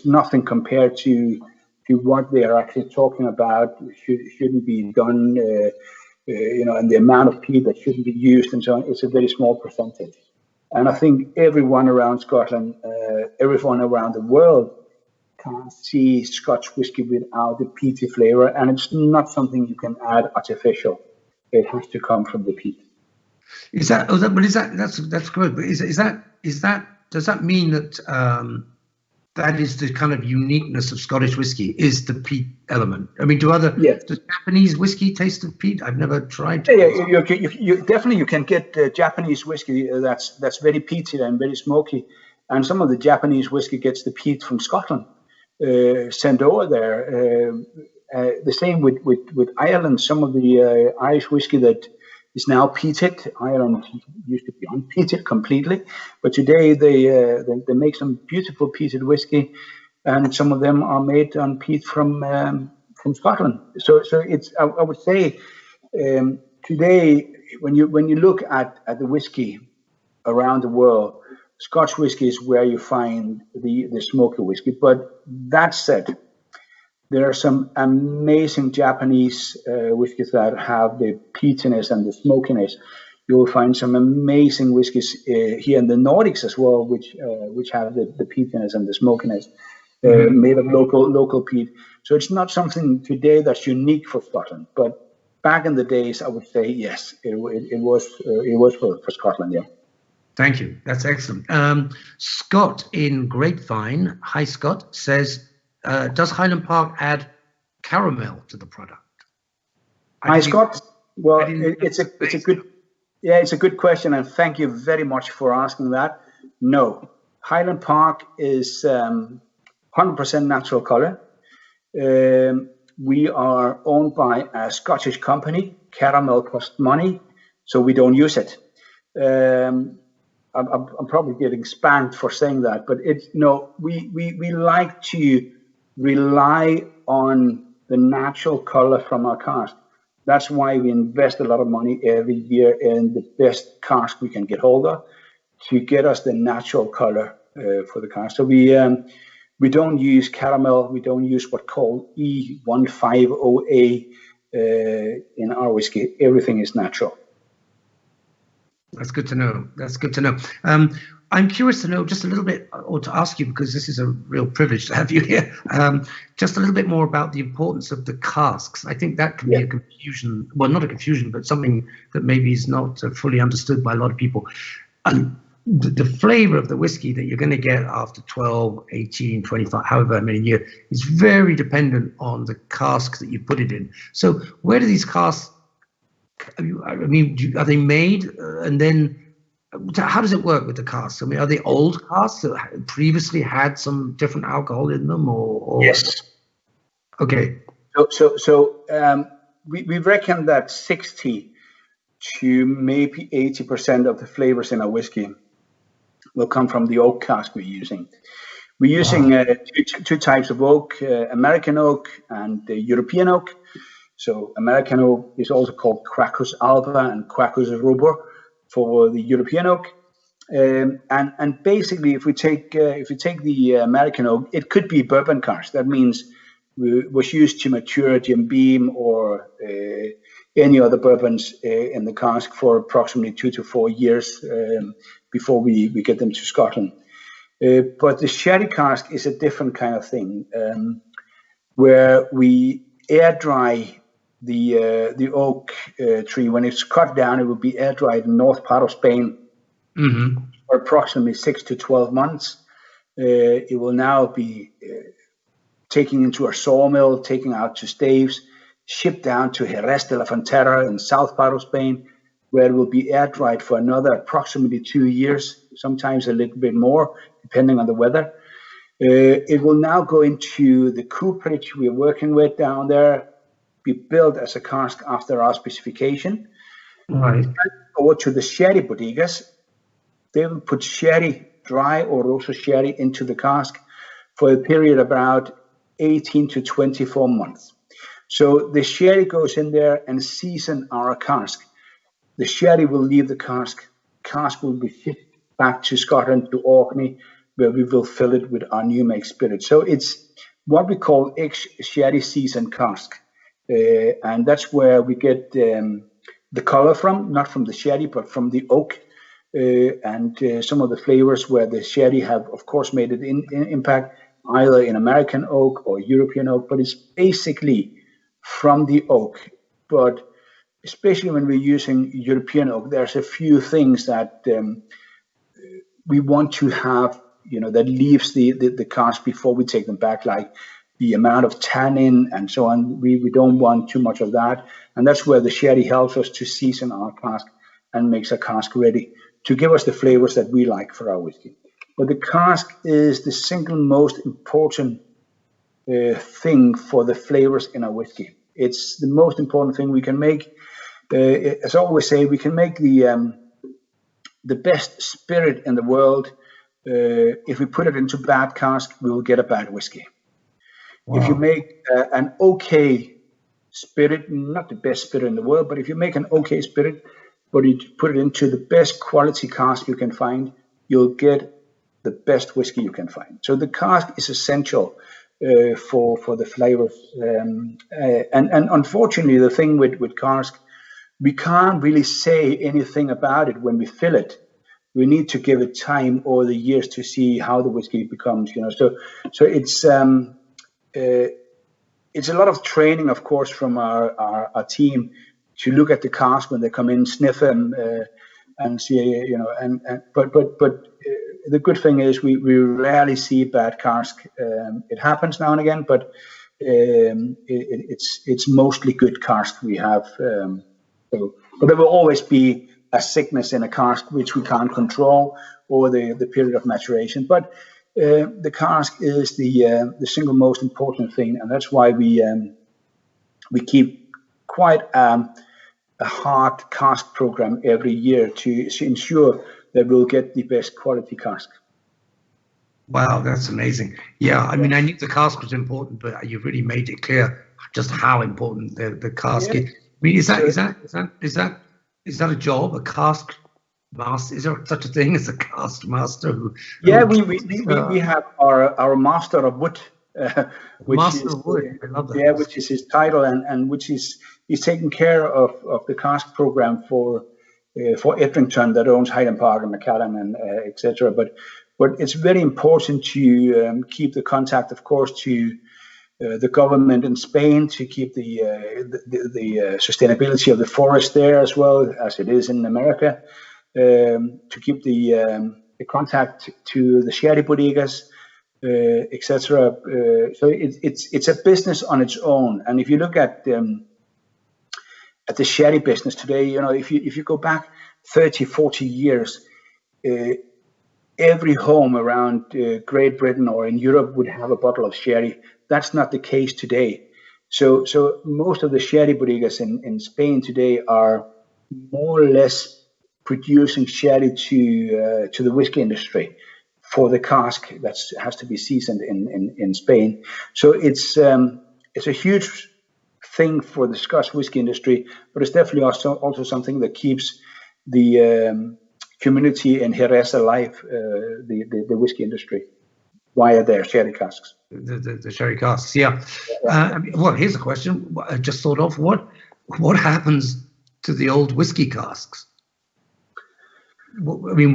nothing compared to what they are actually talking about shouldn't be done, and the amount of peat that shouldn't be used and so on. It's a very small percentage. And I think everyone around Scotland, everyone around the world can't see Scotch whiskey without the peaty flavor, and it's not something you can add artificial. It has to come from the peat. That's good. But does that mean that that is the kind of uniqueness of Scottish whiskey, is the peat element? I mean, does Japanese whiskey taste of peat? I've never tried. You definitely can get Japanese whiskey that's very peaty and very smoky, and some of the Japanese whiskey gets the peat from Scotland sent over there. The same with Ireland. Some of the Irish whiskey that is now peated. Ireland used to be unpeated completely, but today they make some beautiful peated whiskey, and some of them are made on peat from Scotland. So it's, I would say, today when you look at the whiskey around the world, Scotch whiskey is where you find the smoky whiskey. But that said, there are some amazing Japanese whiskies that have the peatiness and the smokiness. You will find some amazing whiskies here in the Nordics as well, which have the peatiness and the smokiness made of local peat. So it's not something today that's unique for Scotland. But back in the days, I would say yes, it was for Scotland. Yeah. Thank you. That's excellent. Scott in Grapevine, hi Scott, says, does Highland Park add caramel to the product? Hi Scott. Well, it's a good question, and thank you very much for asking that. No, Highland Park is 100% natural color. We are owned by a Scottish company. Caramel costs money, so we don't use it. I'm probably getting spanked for saying that, but we like to rely on the natural color from our cask. That's why we invest a lot of money every year in the best cask we can get hold of to get us the natural color for the cask. So we don't use caramel. We don't use what's called E150A in our whiskey. Everything is natural. That's good to know. That's good to know. I'm curious to know just a little bit, or to ask you, because this is a real privilege to have you here, just a little bit more about the importance of the casks. I think that can be a confusion, well, not a confusion, but something that maybe is not fully understood by a lot of people. The flavor of the whiskey that you're going to get after 12, 18, 25, however many years, is very dependent on the cask that you put it in. So where do these casks, I mean, are they made? And then how does it work with the casks? I mean, are they old casks that previously had some different alcohol in them? Or Yes. Okay. So we reckon that 60 to maybe 80% of the flavors in our whiskey will come from the oak cask we're using. We're using two types of oak, American oak and European oak. So American oak is also called Quercus alba and Quercus rubor for the European oak. And basically, if we take the American oak, it could be bourbon cask. That means it was used to mature Jim Beam or any other bourbons in the cask for approximately 2 to 4 years before we get them to Scotland. But the sherry cask is a different kind of thing, where we air dry the oak tree. When it's cut down, it will be air dried in the north part of Spain for approximately 6 to 12 months. It will now be taken into a sawmill, taken out to staves, shipped down to Jerez de la Frontera in the south part of Spain, where it will be air dried for another approximately 2 years, sometimes a little bit more, depending on the weather. It will now go into the cooperage we're working with down there, be built as a cask after our specification. Right. Over to the sherry bodegas. They will put sherry, dry or roasted sherry, into the cask for a period about 18 to 24 months. So the sherry goes in there and season our cask. The sherry will leave the cask. Cask will be shipped back to Scotland, to Orkney, where we will fill it with our new make spirit. So it's what we call ex-sherry seasoned cask. And that's where we get the color from, not from the sherry, but from the oak. And some of the flavors where the sherry have, of course, made an impact, either in American oak or European oak, but it's basically from the oak. But especially when we're using European oak, there's a few things that we want to have, that leaves the cask before we take them back, like the amount of tannin and so on. We don't want too much of that. And that's where the sherry helps us to season our cask and makes a cask ready to give us the flavors that we like for our whiskey. But the cask is the single most important thing for the flavors in our whiskey. It's the most important thing we can make. As I always say, we can make the best spirit in the world. If we put it into bad cask, we will get a bad whiskey. Wow. If you make an okay spirit, not the best spirit in the world, but if you make an okay spirit, but you put it into the best quality cask you can find, you'll get the best whiskey you can find. So the cask is essential for the flavors. And unfortunately, the thing with cask, we can't really say anything about it when we fill it. We need to give it time over the years to see how the whiskey becomes. So it's a lot of training, of course, from our team to look at the cask when they come in, sniff them, and see, But the good thing is we rarely see bad cask. It happens now and again, but it's mostly good cask we have. But there will always be a sickness in a cask which we can't control over the period of maturation. But the cask is the single most important thing, and that's why we keep quite a hard cask program every year to ensure that we'll get the best quality cask. Wow, that's amazing. Yeah, I mean, I knew the cask was important, but you've really made it clear just how important the cask is. mean, is that a job? A cask master? Is there such a thing as a cask master? We have our master of wood, which master is of wood. I love that. Yeah, which is his title, and which is he's taking care of the cask program for Edrington, that owns Highland Park and Macallan and etc. But it's very important to keep the contact, of course, to the government in Spain, to keep the sustainability of the forest there as well as it is in America, to keep the contact to the sherry bodegas, etc. So it's a business on its own. And if you look at the sherry business today, if you go back 30, 40 years, every home around Great Britain or in Europe would have a bottle of sherry. That's not the case today. So most of the sherry bodegas in Spain today are more or less producing sherry to the whiskey industry for the cask that has to be seasoned in Spain. So it's a huge thing for the Scotch whiskey industry, but it's definitely also something that keeps the community in Jerez alive, the whiskey industry, via their sherry casks. The sherry casks, yeah. Well, here's a question I just thought of. What happens to the old whiskey casks? I mean,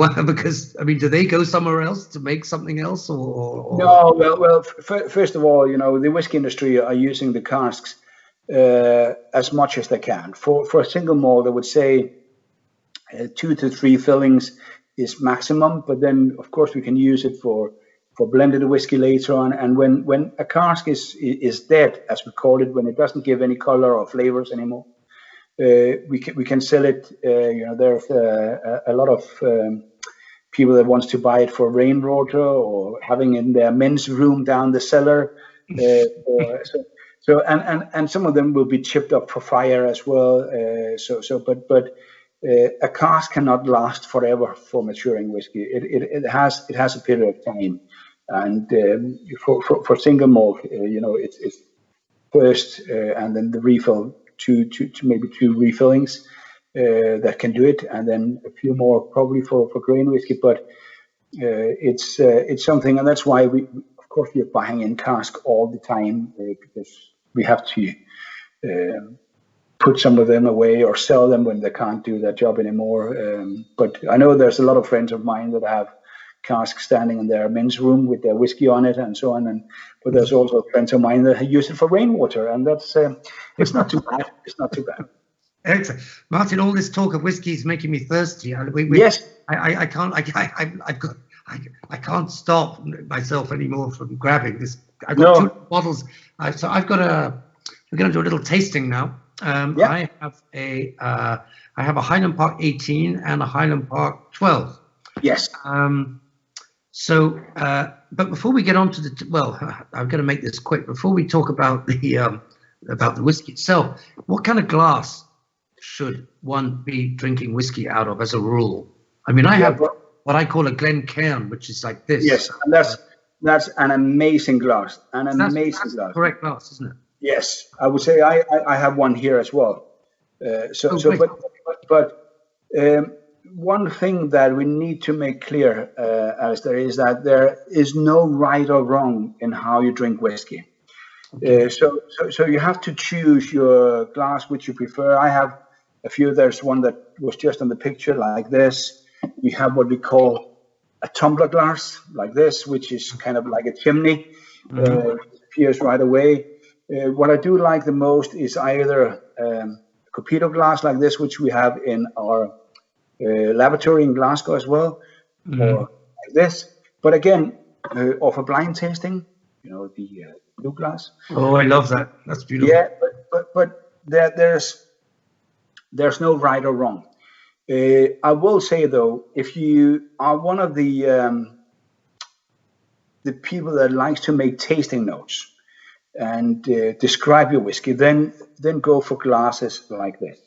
do they go somewhere else to make something else, or? No, well, first of all, the whiskey industry are using the casks as much as they can. For a single malt, I would say 2 to 3 fillings is maximum, but then of course we can use it for blended whiskey later on. And when a cask is dead, as we call it, when it doesn't give any color or flavors anymore, we can sell it. There's a lot of people that wants to buy it for rainwater or having in their men's room down the cellar. So and some of them will be chipped up for fire as well. But a cask cannot last forever for maturing whiskey. It has a period of time, and for single malt, it's first and then the refill, to maybe 2 refillings that can do it, and then a few more probably for grain whiskey. But it's something, and that's why we are buying in cask all the time, because we have to put some of them away or sell them when they can't do that job anymore. But I know there's a lot of friends of mine that have casks standing in their men's room with their whiskey on it and so on. But there's also friends of mine that use it for rainwater, and that's it's not too bad. It's not too bad. Excellent, Martin. All this talk of whiskey is making me thirsty. Yes, I can't stop myself anymore from grabbing this. I've got 2 bottles, so we're going to do a little tasting now. I have a Highland Park 18 and a Highland Park 12. Yes. But before we get on to I'm going to make this quick. Before we talk about the whiskey itself, what kind of glass should one be drinking whiskey out of as a rule? I mean, I have what I call a Glencairn, which is like this. Yes, and that's an amazing glass. That's correct glass, isn't it? Yes, I would say I have one here as well. One thing that we need to make clear, Alastair, is that there is no right or wrong in how you drink whiskey. Okay. So you have to choose your glass which you prefer. I have a few. There's one that was just on the picture like this. We have what we call a tumbler glass like this, which is kind of like a chimney. Appears right away. What I do like the most is either a Copito glass like this, which we have in our laboratory in Glasgow as well, or like this. But again, offer blind tasting, the blue glass. Oh, I love that. That's beautiful. Yeah, but there's no right or wrong. I will say though, if you are one of the people that likes to make tasting notes and describe your whiskey, then go for glasses like this.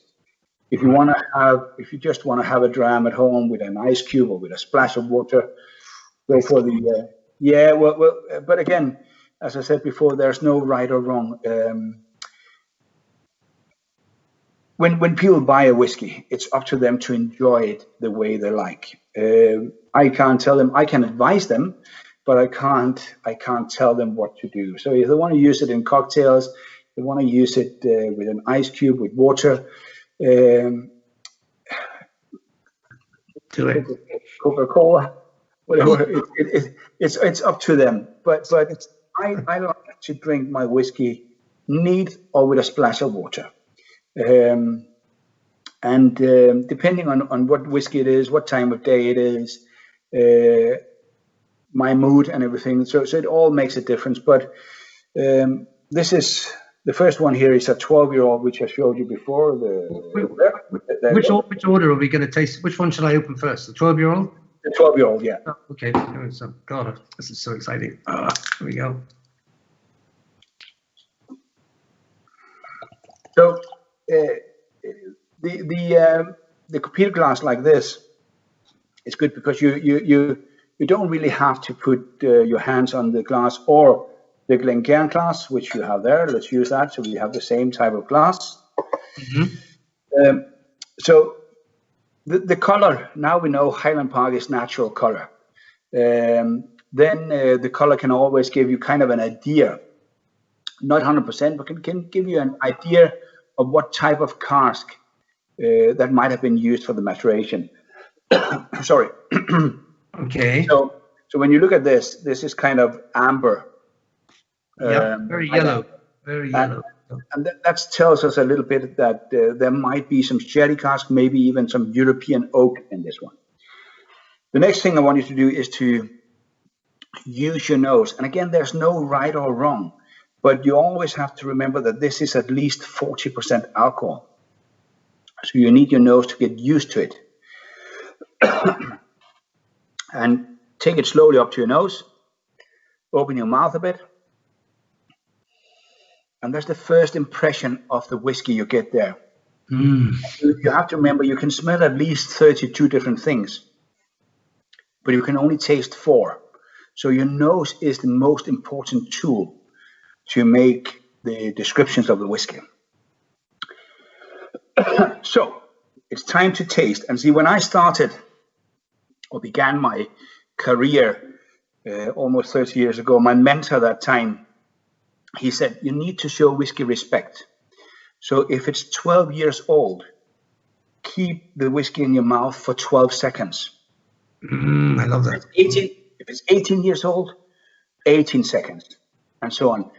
If you just want to have a dram at home with an ice cube or with a splash of water, go for the but again, as I said before, there's no right or wrong. when people buy a whiskey, it's up to them to enjoy it the way they like. I can't tell them. I can advise them, but I can't tell them what to do. So if they want to use it in cocktails, they want to use it with an ice cube, with water. Coca-Cola, whatever. It's up to them. But I like to drink my whiskey neat or with a splash of water. And depending on what whiskey it is, what time of day it is, my mood and everything. So it all makes a difference. But this is the first one here is a 12-year-old, which I showed you before. Which order are we going to taste? Which one should I open first? The 12-year-old? The 12-year-old, yeah. Oh, okay. God, this is so exciting. Here we go. So the computer glass like this is good because you don't really have to put your hands on the glass, or the Glencairn glass, which you have there. Let's use that. So we have the same type of glass. Mm-hmm. So the color, now we know Highland Park is natural color. Then the color can always give you kind of an idea, not 100%, but can give you an idea of what type of cask that might have been used for the maturation. Sorry. Okay. So when you look at this is kind of amber. Yeah, very yellow. Very yellow. And that tells us a little bit that there might be some sherry cask, maybe even some European oak in this one. The next thing I want you to do is to use your nose. And again, there's no right or wrong, but you always have to remember that this is at least 40% alcohol. So you need your nose to get used to it. And take it slowly up to your nose. Open your mouth a bit. And that's the first impression of the whiskey you get there. Mm. You have to remember, you can smell at least 32 different things, but you can only taste 4. So your nose is the most important tool to make the descriptions of the whiskey. So it's time to taste. And see, when I started or began my career almost 30 years ago, my mentor at that time, he said, you need to show whiskey respect. So if it's 12 years old, keep the whiskey in your mouth for 12 seconds. I love that. If it's 18 years old, 18 seconds, and so on.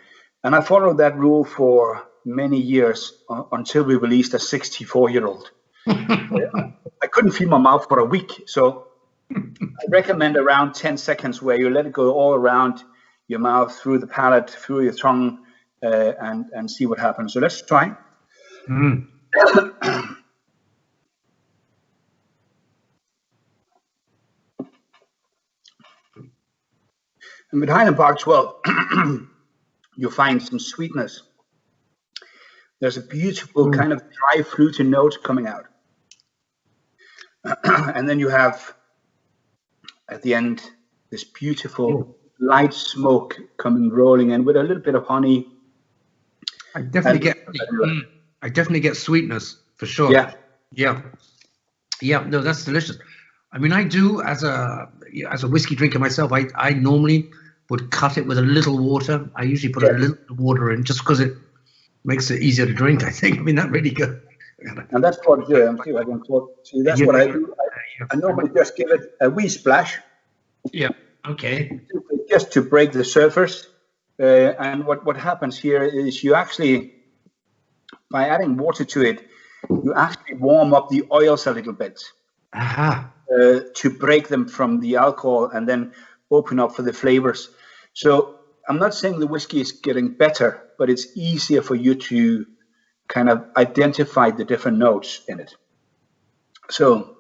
And I followed that rule for many years until we released a 64-year-old. I couldn't feel my mouth for a week. So I recommend around 10 seconds where you let it go all around your mouth, through the palate, through your tongue, and see what happens. So let's try. Mm. And with Highland Park 12, you'll find some sweetness. There's a beautiful kind of dry fruity note coming out. And then you have, at the end, this beautiful light smoke coming rolling in with a little bit of honey. I definitely get sweetness for sure. Yeah. No, that's delicious. I mean, I do as a whiskey drinker myself. I normally would cut it with a little water. I usually put a little water in just because it makes it easier to drink. I think. I mean, that really good. And that's what that's what I do. I normally just give it a wee splash. Yeah. Okay. Just to break the surface. And what happens here is you actually, by adding water to it, you actually warm up the oils a little bit. Aha. To break them from the alcohol and then open up for the flavors. So I'm not saying the whiskey is getting better, but it's easier for you to kind of identify the different notes in it. So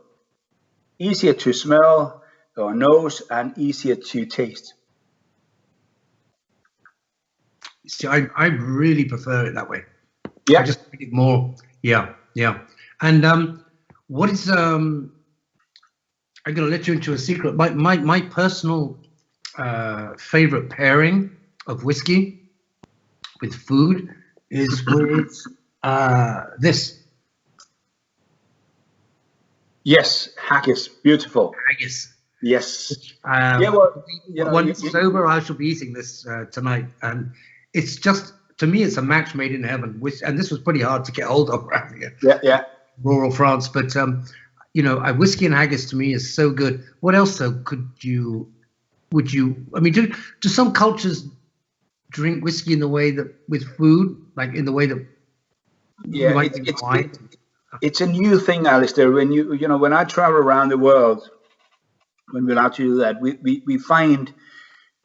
easier to smell or nose and easier to taste. See, I really prefer it that way. Yeah. I just think it more. Yeah. And what is I'm going to let you into a secret. My personal favorite pairing of whiskey with food is with this. Yes, haggis, beautiful. Haggis. Yes. Yeah, well, once sober, I shall be eating this tonight, and it's just, to me, it's a match made in heaven. And this was pretty hard to get hold of around here. Yeah. Rural France, but a whiskey and haggis to me is so good. What else though would you? I mean, do some cultures drink whiskey in the way that with food, like in the way that you might think wine? It's a new thing, Alastair. When I travel around the world, when we're allowed to do that, we find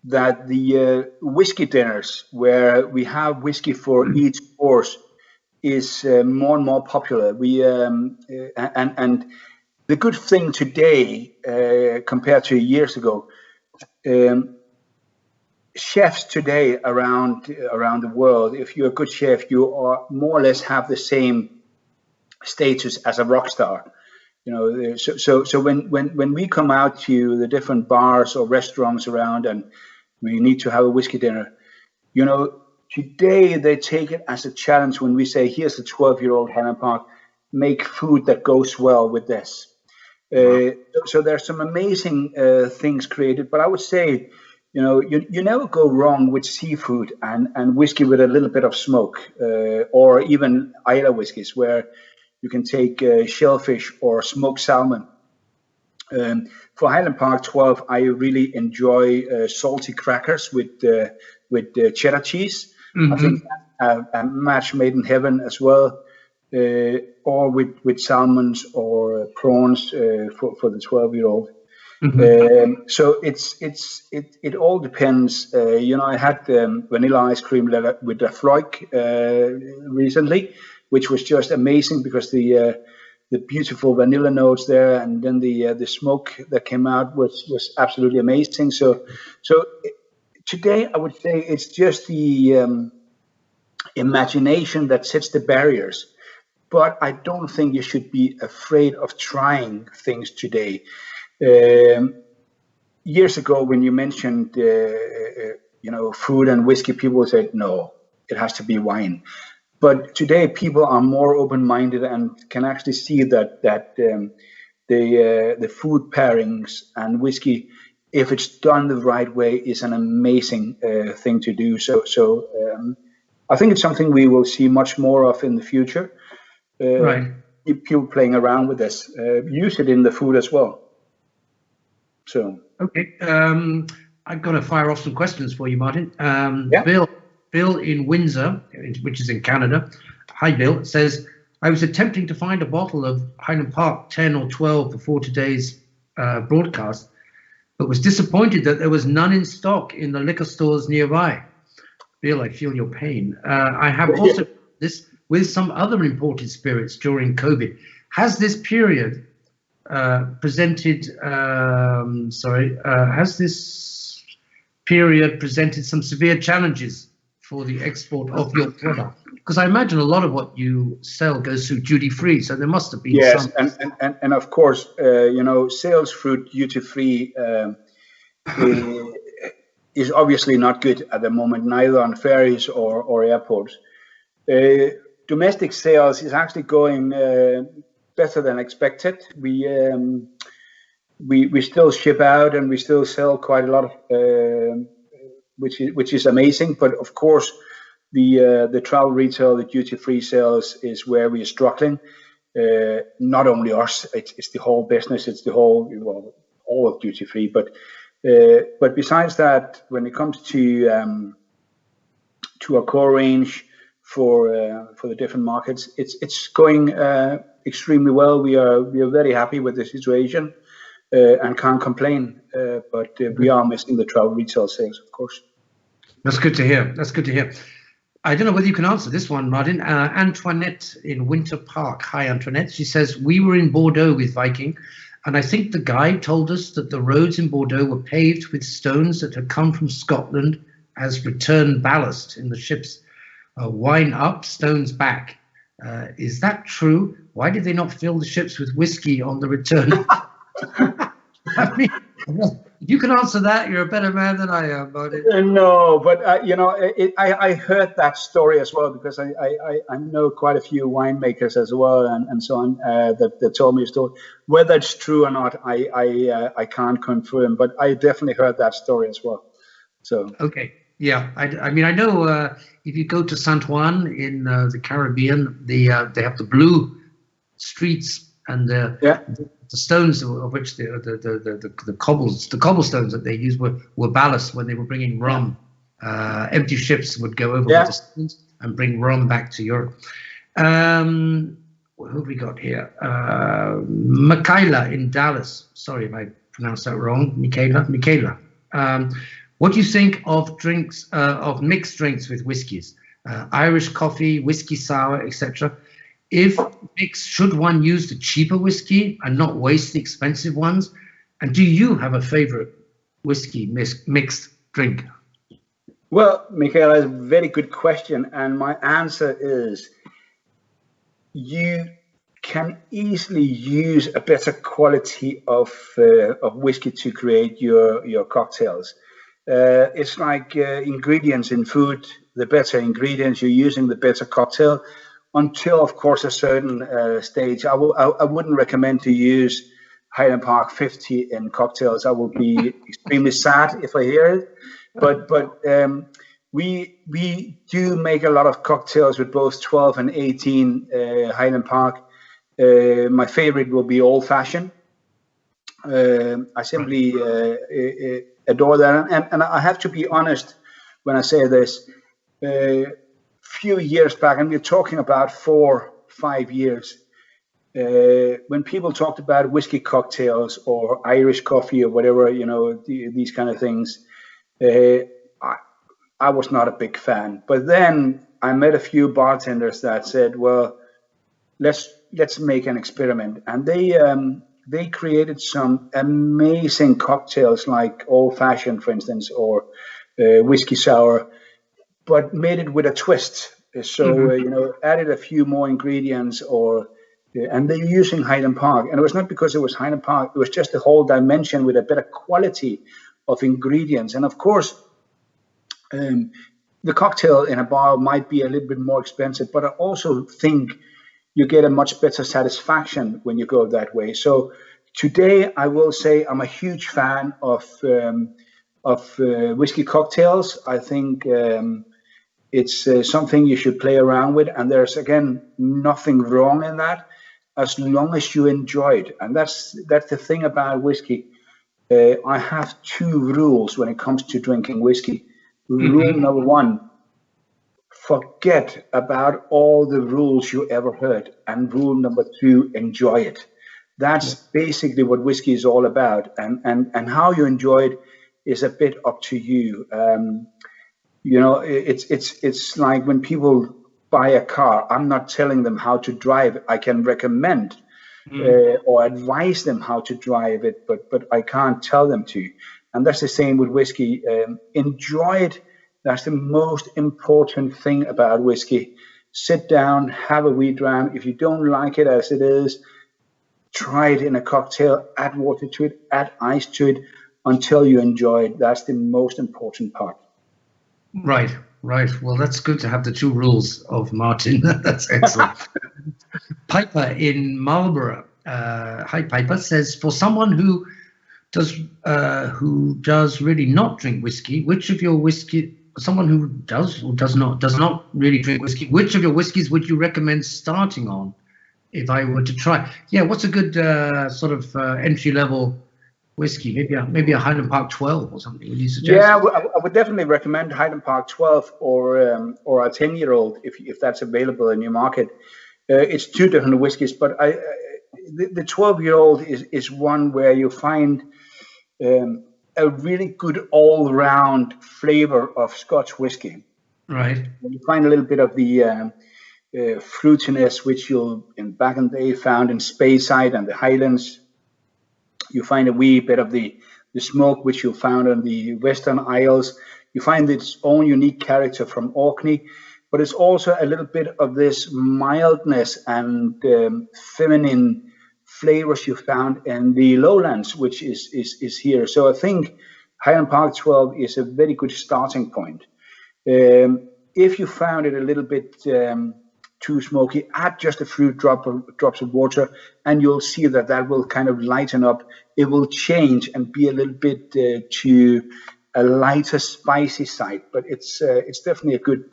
that the whiskey dinners where we have whiskey for each course is more and more popular. And the good thing today compared to years ago, chefs today around the world, if you're a good chef, you are more or less have the same status as a rock star. So when we come out to the different bars or restaurants around and we need to have a whiskey dinner, today they take it as a challenge when we say, here's a 12-year-old Highland Park, make food that goes well with this. So there's some amazing things created, but I would say, you never go wrong with seafood and whiskey with a little bit of smoke, or even Islay whiskies where you can take shellfish or smoked salmon. For Highland Park 12, I really enjoy salty crackers with cheddar cheese. Mm-hmm. I think a match made in heaven as well, or with salmons or prawns for the 12-year-old. Mm-hmm. So it all depends. I had vanilla ice cream with the Floik recently, which was just amazing because the beautiful vanilla notes there, and then the smoke that came out was absolutely amazing. So today I would say it's just the imagination that sets the barriers. But I don't think you should be afraid of trying things today. Years ago, when you mentioned food and whiskey, people said no, it has to be wine. But today, people are more open-minded and can actually see that the food pairings and whiskey, if it's done the right way, is an amazing thing to do. So I think it's something we will see much more of in the future. Right. People playing around with this, use it in the food as well. So okay, I'm going to fire off some questions for you, Martin. Yeah. Bill in Windsor, which is in Canada. Hi, Bill. Says, I was attempting to find a bottle of Highland Park 10 or 12 before today's broadcast, but was disappointed that there was none in stock in the liquor stores nearby. Bill, I feel your pain. I have also this with some other imported spirits during COVID. Has this period presented some severe challenges for the export of your product? Because I imagine a lot of what you sell goes through duty free, so there must have been some. Yes, and of course, sales through duty free is obviously not good at the moment, neither on ferries or airports. Domestic sales is actually going better than expected. We still ship out and we still sell quite a lot of, which is amazing. But of course, the travel retail, the duty free sales is where we are struggling. Not only us, it's the whole business. It's the whole, all of duty free. But besides that, when it comes to our core range for the different markets, it's going extremely well. We are very happy with the situation and can't complain. But we are missing the travel retail sales, of course. That's good to hear. I don't know whether you can answer this one, Martin. Antoinette in Winter Park. Hi, Antoinette. She says, we were in Bordeaux with Viking, and I think the guide told us that the roads in Bordeaux were paved with stones that had come from Scotland as return ballast in the ships. Wine up, stones back. Is that true? Why did they not fill the ships with whiskey on the return? I mean, if you can answer that, you're a better man than I am, Martin. No, but I heard that story as well, because I know quite a few winemakers as well, and so on, that told me a story. Whether it's true or not, I can't confirm, but I definitely heard that story as well. So okay, yeah, I mean, I know if you go to San Juan in the Caribbean, they have the blue streets and the stones of which the cobblestones that they used were ballast when they were bringing rum. Empty ships would go over with the stones and bring rum back to Europe. Who have we got here? Michaela in Dallas. Sorry if I pronounced that wrong. Michaela. What do you think of drinks, of mixed drinks with whiskies? Irish coffee, whiskey sour, etc. If mixed, should one use the cheaper whiskey and not waste the expensive ones? And do you have a favorite whiskey mixed drink? Well, Michaela, that's a very good question. And my answer is, you can easily use a better quality of whiskey to create your cocktails. It's like ingredients in food. The better ingredients you're using, the better cocktail. Until, of course, a certain stage, I wouldn't recommend to use Highland Park 50 in cocktails. I will be extremely sad if I hear it. But we do make a lot of cocktails with both 12 and 18 Highland Park. My favorite will be Old Fashioned. I simply adore that, and I have to be honest when I say this. Few years back, and we're talking about 4-5 years, when people talked about whiskey cocktails or Irish coffee or whatever, these kind of things, I was not a big fan. But then I met a few bartenders that said, well, let's make an experiment, and they created some amazing cocktails like Old Fashioned, for instance, or whiskey sour, but made it with a twist. So, added a few more ingredients, and they're using Highland Park. And it was not because it was Highland Park, it was just the whole dimension with a better quality of ingredients. And of course, the cocktail in a bar might be a little bit more expensive, but I also think you get a much better satisfaction when you go that way. So today, I will say I'm a huge fan of whiskey cocktails. I think it's something you should play around with, and there's again nothing wrong in that, as long as you enjoy it. And that's the thing about whiskey. I have 2 rules when it comes to drinking whiskey. Rule number 1: forget about all the rules you ever heard, and rule number 2: enjoy it. That's basically what whiskey is all about, and how you enjoy it is a bit up to you. It's like when people buy a car, I'm not telling them how to drive. I can recommend or advise them how to drive it, but I can't tell them to. And that's the same with whiskey. Enjoy it. That's the most important thing about whiskey. Sit down, have a wee dram. If you don't like it as it is, try it in a cocktail, add water to it, add ice to it until you enjoy it. That's the most important part. Right. Well, that's good to have the 2 rules of Martin. That's excellent. Piper in Marlborough. Hi, Piper, says, for someone who does really not drink whiskey, which of your whiskey, someone who does or does not really drink whiskey, which of your whiskeys would you recommend starting on if I were to try? Yeah, what's a good sort of entry level whiskey? Maybe a Highland Park 12 or something. Would you suggest? Yeah, I would definitely recommend Highland Park 12 or a 10-year-old if that's available in your market. It's 2 different whiskeys, but the 12-year-old is one where you find a really good all-round flavor of Scotch whiskey. Right. You find a little bit of the fruitiness which you back in the day found in Speyside and the Highlands. You find a wee bit of the smoke which you found in the Western Isles. You find its own unique character from Orkney, but it's also a little bit of this mildness and feminine flavors you found in the lowlands, which is here. So I think Highland Park 12 is a very good starting point. If you found it a little bit too smoky, add just a few drops of water, and you'll see that will kind of lighten up. It will change and be a little bit to a lighter, spicy side. But it's definitely a good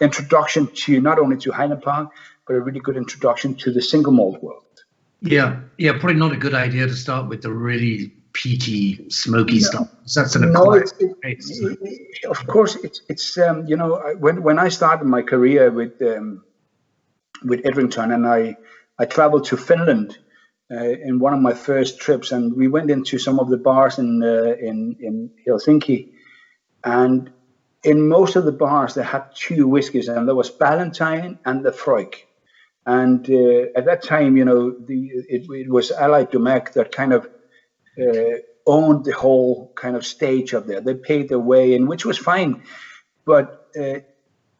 introduction to not only to Highland Park, but a really good introduction to the single malt world. Yeah, probably not a good idea to start with the really peaty, smoky stuff. That's an acquired taste. Of course, it's when I started my career with Edrington, and I traveled to Finland in one of my first trips, and we went into some of the bars in Helsinki, and in most of the bars they had two whiskies, and there was Ballantine and the Freud. And at that time, it was Allied Domecq that kind of owned the whole kind of stage up there. They paid their way in, which was fine, but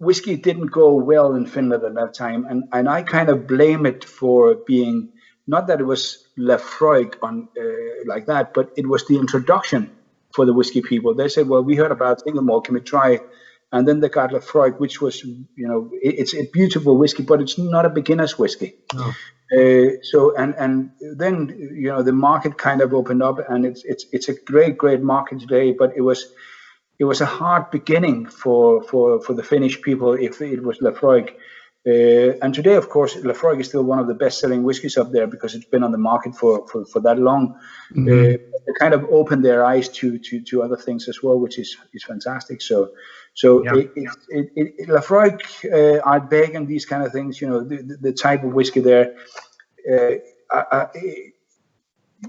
whiskey didn't go well in Finland at that time, and I kind of blame it for being, not that it was Lafroig on like that, but it was the introduction for the whiskey people. They said, well, we heard about single malt, can we try it? And then they got Lafroig, which was, it's a beautiful whiskey, but it's not a beginner's whiskey. No. So and then the market kind of opened up, and it's a great market today. But it was a hard beginning for the Finnish people if it was Lafroig. And today, of course, Lafroig is still one of the best-selling whiskies up there because it's been on the market for that long. They kind of opened their eyes to other things as well, which is fantastic. So yeah. Lafroig, Ardbeg, and these kind of things, the type of whiskey there,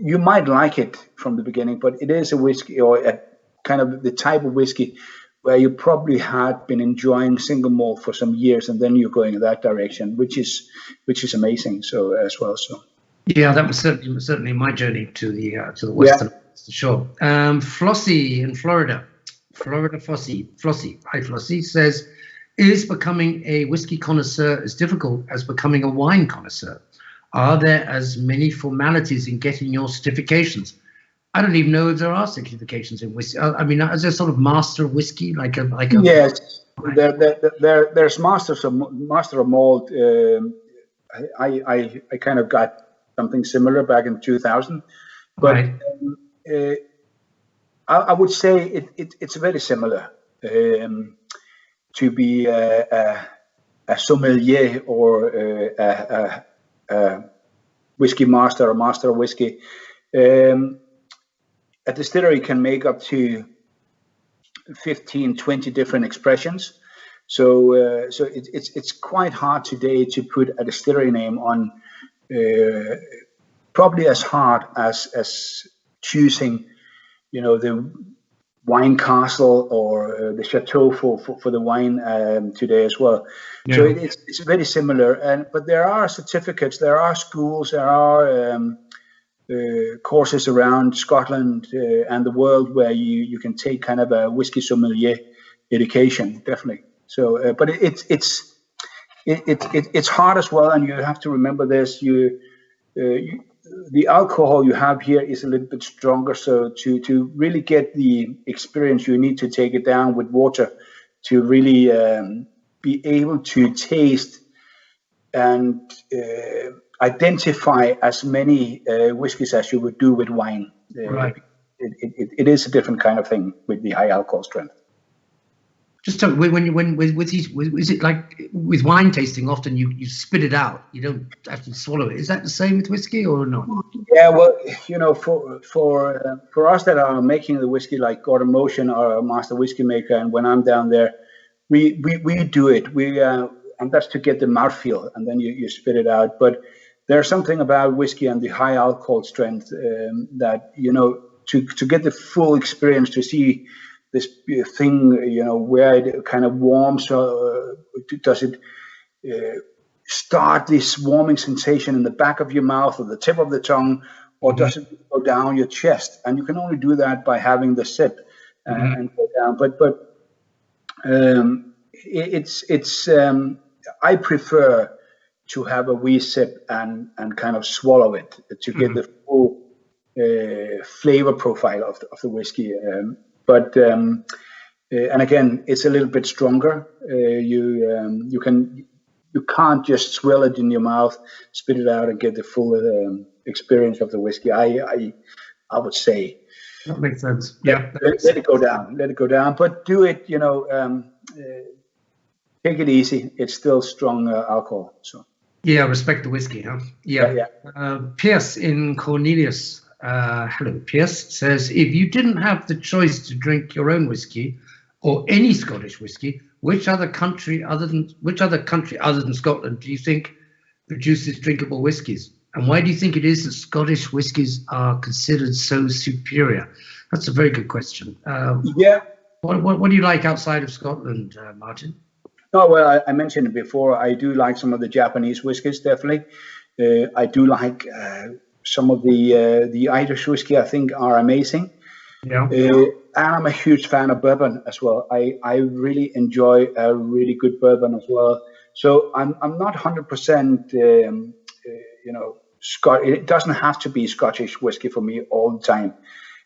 you might like it from the beginning, but it is a whiskey, or a kind of the type of whiskey where you probably had been enjoying single malt for some years, and then you're going in that direction, which is amazing. So as well. So yeah, that was certainly my journey to the western, for sure. Flossie in Florida Flossie. Hi, Flossie says, is becoming a whiskey connoisseur as difficult as becoming a wine connoisseur? Are there as many formalities in getting your certifications? I don't even know if there are certifications in whiskey. I mean, is there sort of master of whiskey, like a? Yes, there's master of malt. I kind of got something similar back in 2000, but right. I would say it's very similar to be a sommelier or a whiskey master or master of whiskey. A distillery can make up to 15, 20 different expressions. So it's quite hard today to put a distillery name on, probably as hard as choosing, the wine castle or the chateau for the wine today as well. Yeah. So it's very similar. But there are certificates, there are schools, there are courses around Scotland and the world where you can take kind of a whiskey sommelier education, definitely. So, but it's hard as well, and you have to remember this. The alcohol you have here is a little bit stronger, so to really get the experience, you need to take it down with water to really be able to taste and identify as many whiskies as you would do with wine. Right. It is a different kind of thing with the high alcohol strength. Just tell me, is it like with wine tasting? Often you spit it out. You don't actually swallow it. Is that the same with whiskey or not? Yeah, well, for us that are making the whiskey, like Gordon Motion, our master whiskey maker, and when I'm down there, we do it. And that's to get the mouthfeel, and then you spit it out. But there's something about whiskey and the high alcohol strength that to get the full experience, to see this thing, where it kind of warms, does it start this warming sensation in the back of your mouth or the tip of the tongue, or does it go down your chest? And you can only do that by having the sip and go down. But I prefer to have a wee sip and kind of swallow it to get the full flavor profile of the whiskey. And again, it's a little bit stronger. You can't just swirl it in your mouth, spit it out, and get the full experience of the whiskey. I would say that makes sense. Yeah, let it go down. But do it, take it easy. It's still strong alcohol. So yeah, respect the whiskey, huh? Yeah. Pierce in Cornelius. Hello, Pierce says, if you didn't have the choice to drink your own whiskey or any Scottish whiskey, which other country other than Scotland do you think produces drinkable whiskies? And why do you think it is that Scottish whiskies are considered so superior? That's a very good question. What do you like outside of Scotland, Martin? Oh, well, I mentioned it before. I do like some of the Japanese whiskies, definitely. I do like some of the Irish whiskey, I think, are amazing. Yeah. And I'm a huge fan of bourbon as well. I really enjoy a really good bourbon as well. So I'm not 100%, it doesn't have to be Scottish whiskey for me all the time.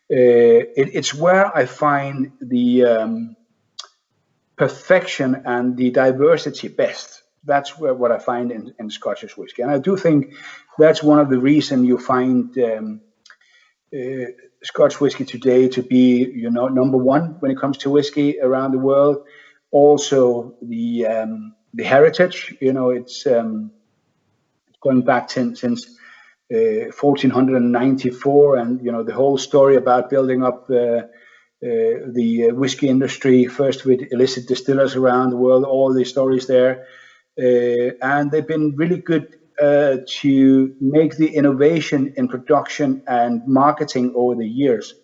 It's where I find the perfection and the diversity best. That's what I find in Scottish whiskey. And I do think that's one of the reasons you find Scotch whiskey today to be, number one when it comes to whiskey around the world. Also, the heritage, it's going back since 1494, and the whole story about building up the whiskey industry, first with illicit distillers around the world, all the stories there, and they've been really good to make the innovation in production and marketing over the years,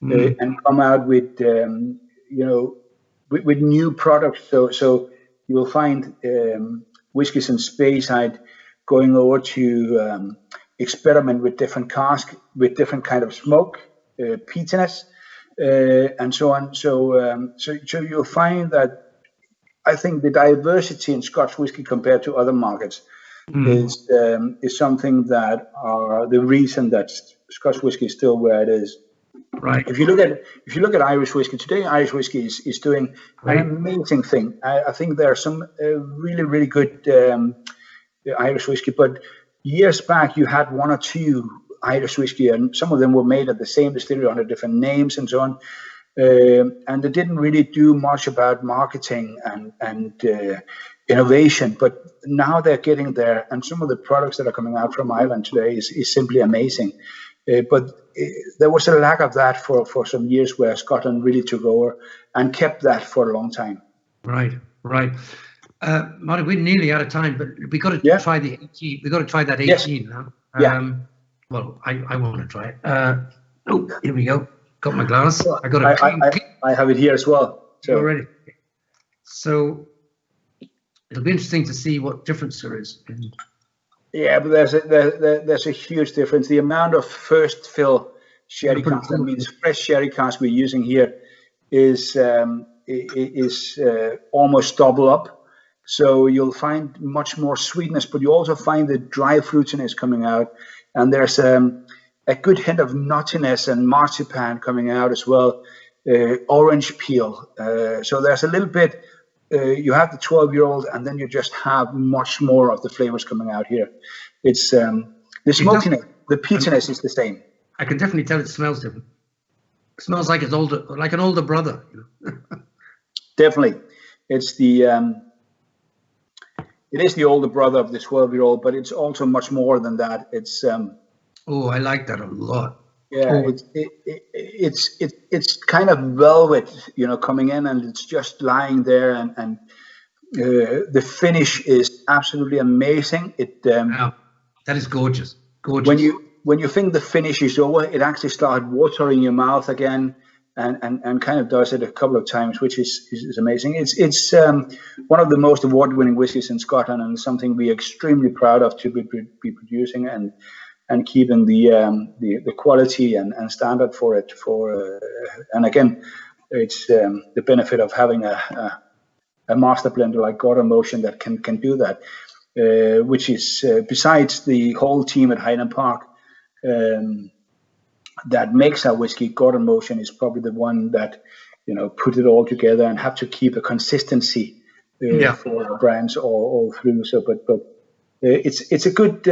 and come out with with new products. So you'll find Whiskies and Speyside going over to experiment with different casks, with different kind of smoke, peatiness, and so on. So you'll find that I think the diversity in Scotch whiskey compared to other markets is something that are the reason that Scotch whiskey is still where it is. Right. If you look at Irish whiskey today, Irish whiskey is doing an amazing thing. I think there are some really, really good Irish whiskey, but years back you had one or two Irish whiskey, and some of them were made at the same distillery under different names and so on. And they didn't really do much about marketing and innovation, but now they're getting there, and some of the products that are coming out from Ireland today is simply amazing. But there was a lack of that for some years, where Scotland really took over and kept that for a long time. Right. Martin, we're nearly out of time, but we got to try the 18. We got to try that 18 now. Well, I want to try it. Here we go. Got my glass. I have it here as well. So ready. So it'll be interesting to see what difference there is. Yeah, but there's a huge difference. The amount of first fill sherry casks, that means fresh sherry casks we're using here, is almost double up. So you'll find much more sweetness, but you also find the dry fruitiness coming out, and there's a good hint of nuttiness and marzipan coming out as well, orange peel. So there's a little bit. You have the 12-year-old, and then you just have much more of the flavors coming out here. It's the smokiness, the peatiness is the same. I can definitely tell it smells different. It smells like like an older brother. Definitely, it's it is the older brother of the 12-year-old, but it's also much more than that. It's oh, I like that a lot. Yeah, it's kind of velvet, coming in, and it's just lying there, and the finish is absolutely amazing. Wow, that is gorgeous. Gorgeous. When you think the finish is over, it actually starts watering your mouth again, and kind of does it a couple of times, which is amazing. It's one of the most award-winning whiskies in Scotland, and something we're extremely proud of to be producing and keeping the quality and standard for it. And again, it's the benefit of having a master blender like Gordon Motion that can do that. which is besides the whole team at Highland Park that makes our whiskey. Gordon Motion is probably the one that put it all together and have to keep a consistency for our brands all through. So, but it's a good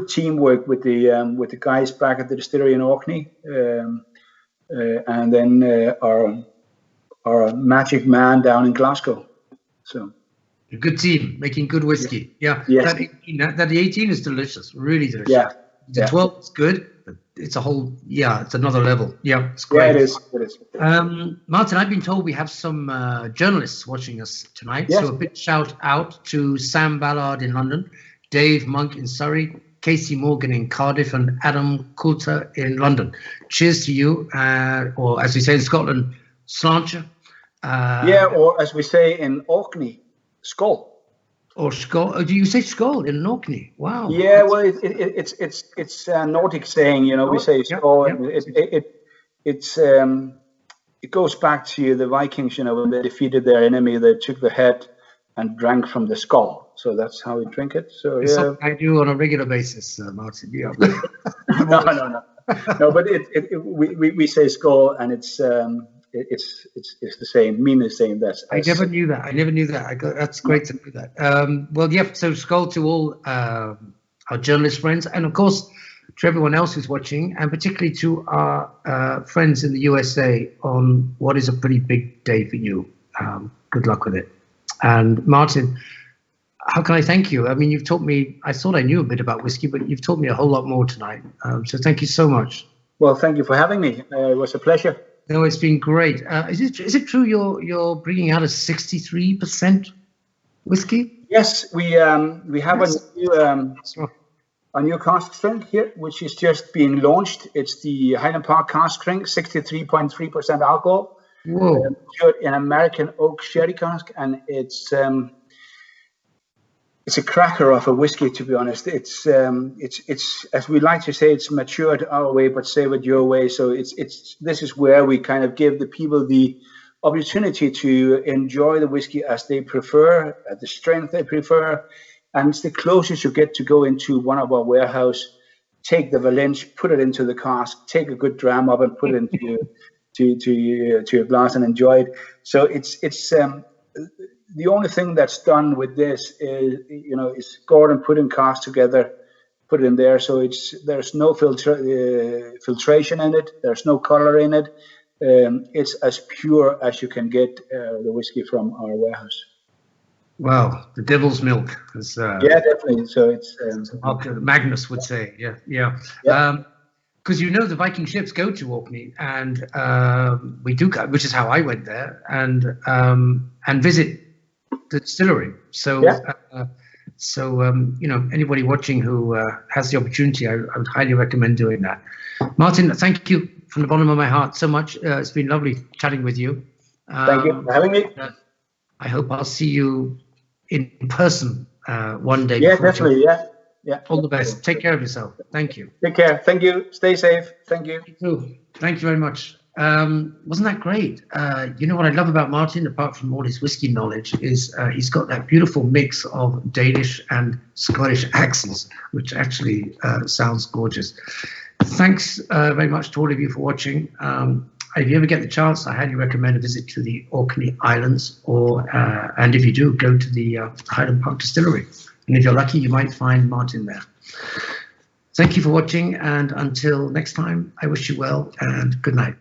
teamwork with the guys back at the distillery in Orkney, and then our magic man down in Glasgow. So a good team making good whiskey. Yeah. Yes. That 18 is delicious, really delicious. Yeah. The 12 is good, but it's it's another level. Yeah, it's great. Yeah, it is. Martin, I've been told we have some journalists watching us tonight. Yes. So a big shout out to Sam Ballard in London, Dave Monk in Surrey, Casey Morgan in Cardiff, and Adam Coulter in London. Cheers to you, or as we say in Scotland, sláinte. Or as we say in Orkney, skål. Or skål. Do you say skål in Orkney? Wow. Yeah, well, it's a Nordic saying. We say skål. Yeah. It goes back to the Vikings. When they defeated their enemy, they took the head and drank from the skull. So that's how we drink it. So it's something I do on a regular basis, Martin. Yeah. No, but we say skål, and it's the same, mean the same. I never knew that. That's great to know that. So skål to all our journalist friends, and of course to everyone else who's watching, and particularly to our friends in the USA on what is a pretty big day for you. Good luck with it. And Martin, how can I thank you? I mean, you've taught me, I thought I knew a bit about whiskey, but you've taught me a whole lot more tonight. So thank you so much. Well, thank you for having me. It was a pleasure. No, it's been great. Is it true you're bringing out a 63% whiskey? Yes, we have a new cask strength here, which is just being launched. It's the Highland Park cask strength, 63.3% alcohol. Whoa! In American oak sherry cask, and it's a cracker of a whiskey. To be honest, it's as we like to say, it's matured our way, but savored your way. So this is where we kind of give the people the opportunity to enjoy the whiskey as they prefer, at the strength they prefer, and it's the closest you get to go into one of our warehouse, take the Valence, put it into the cask, take a good dram of it, put it into to a glass and enjoy it. So it's the only thing that's done with this is Gordon putting cask together, put it in there. So there's no filtration in it. There's no color in it. It's as pure as you can get the whiskey from our warehouse. Wow, the devil's milk. Yeah, definitely. So it's Magnus would say, yeah. Because the Viking ships go to Orkney, and we do, which is how I went there, and visit the distillery. So, anybody watching who has the opportunity, I would highly recommend doing that. Martin, thank you from the bottom of my heart so much. It's been lovely chatting with you. Thank you for having me. I hope I'll see you in person one day. Yeah, definitely. Yeah. All the best. Take care of yourself. Thank you. Take care. Thank you. Stay safe. Thank you. You too. Thank you very much. Wasn't that great? What I love about Martin, apart from all his whiskey knowledge, is he's got that beautiful mix of Danish and Scottish accents, which actually sounds gorgeous. Thanks very much to all of you for watching. If you ever get the chance, I highly recommend a visit to the Orkney Islands, and if you do, go to the Highland Park Distillery. And if you're lucky, you might find Martin there. Thank you for watching, and until next time, I wish you well and good night.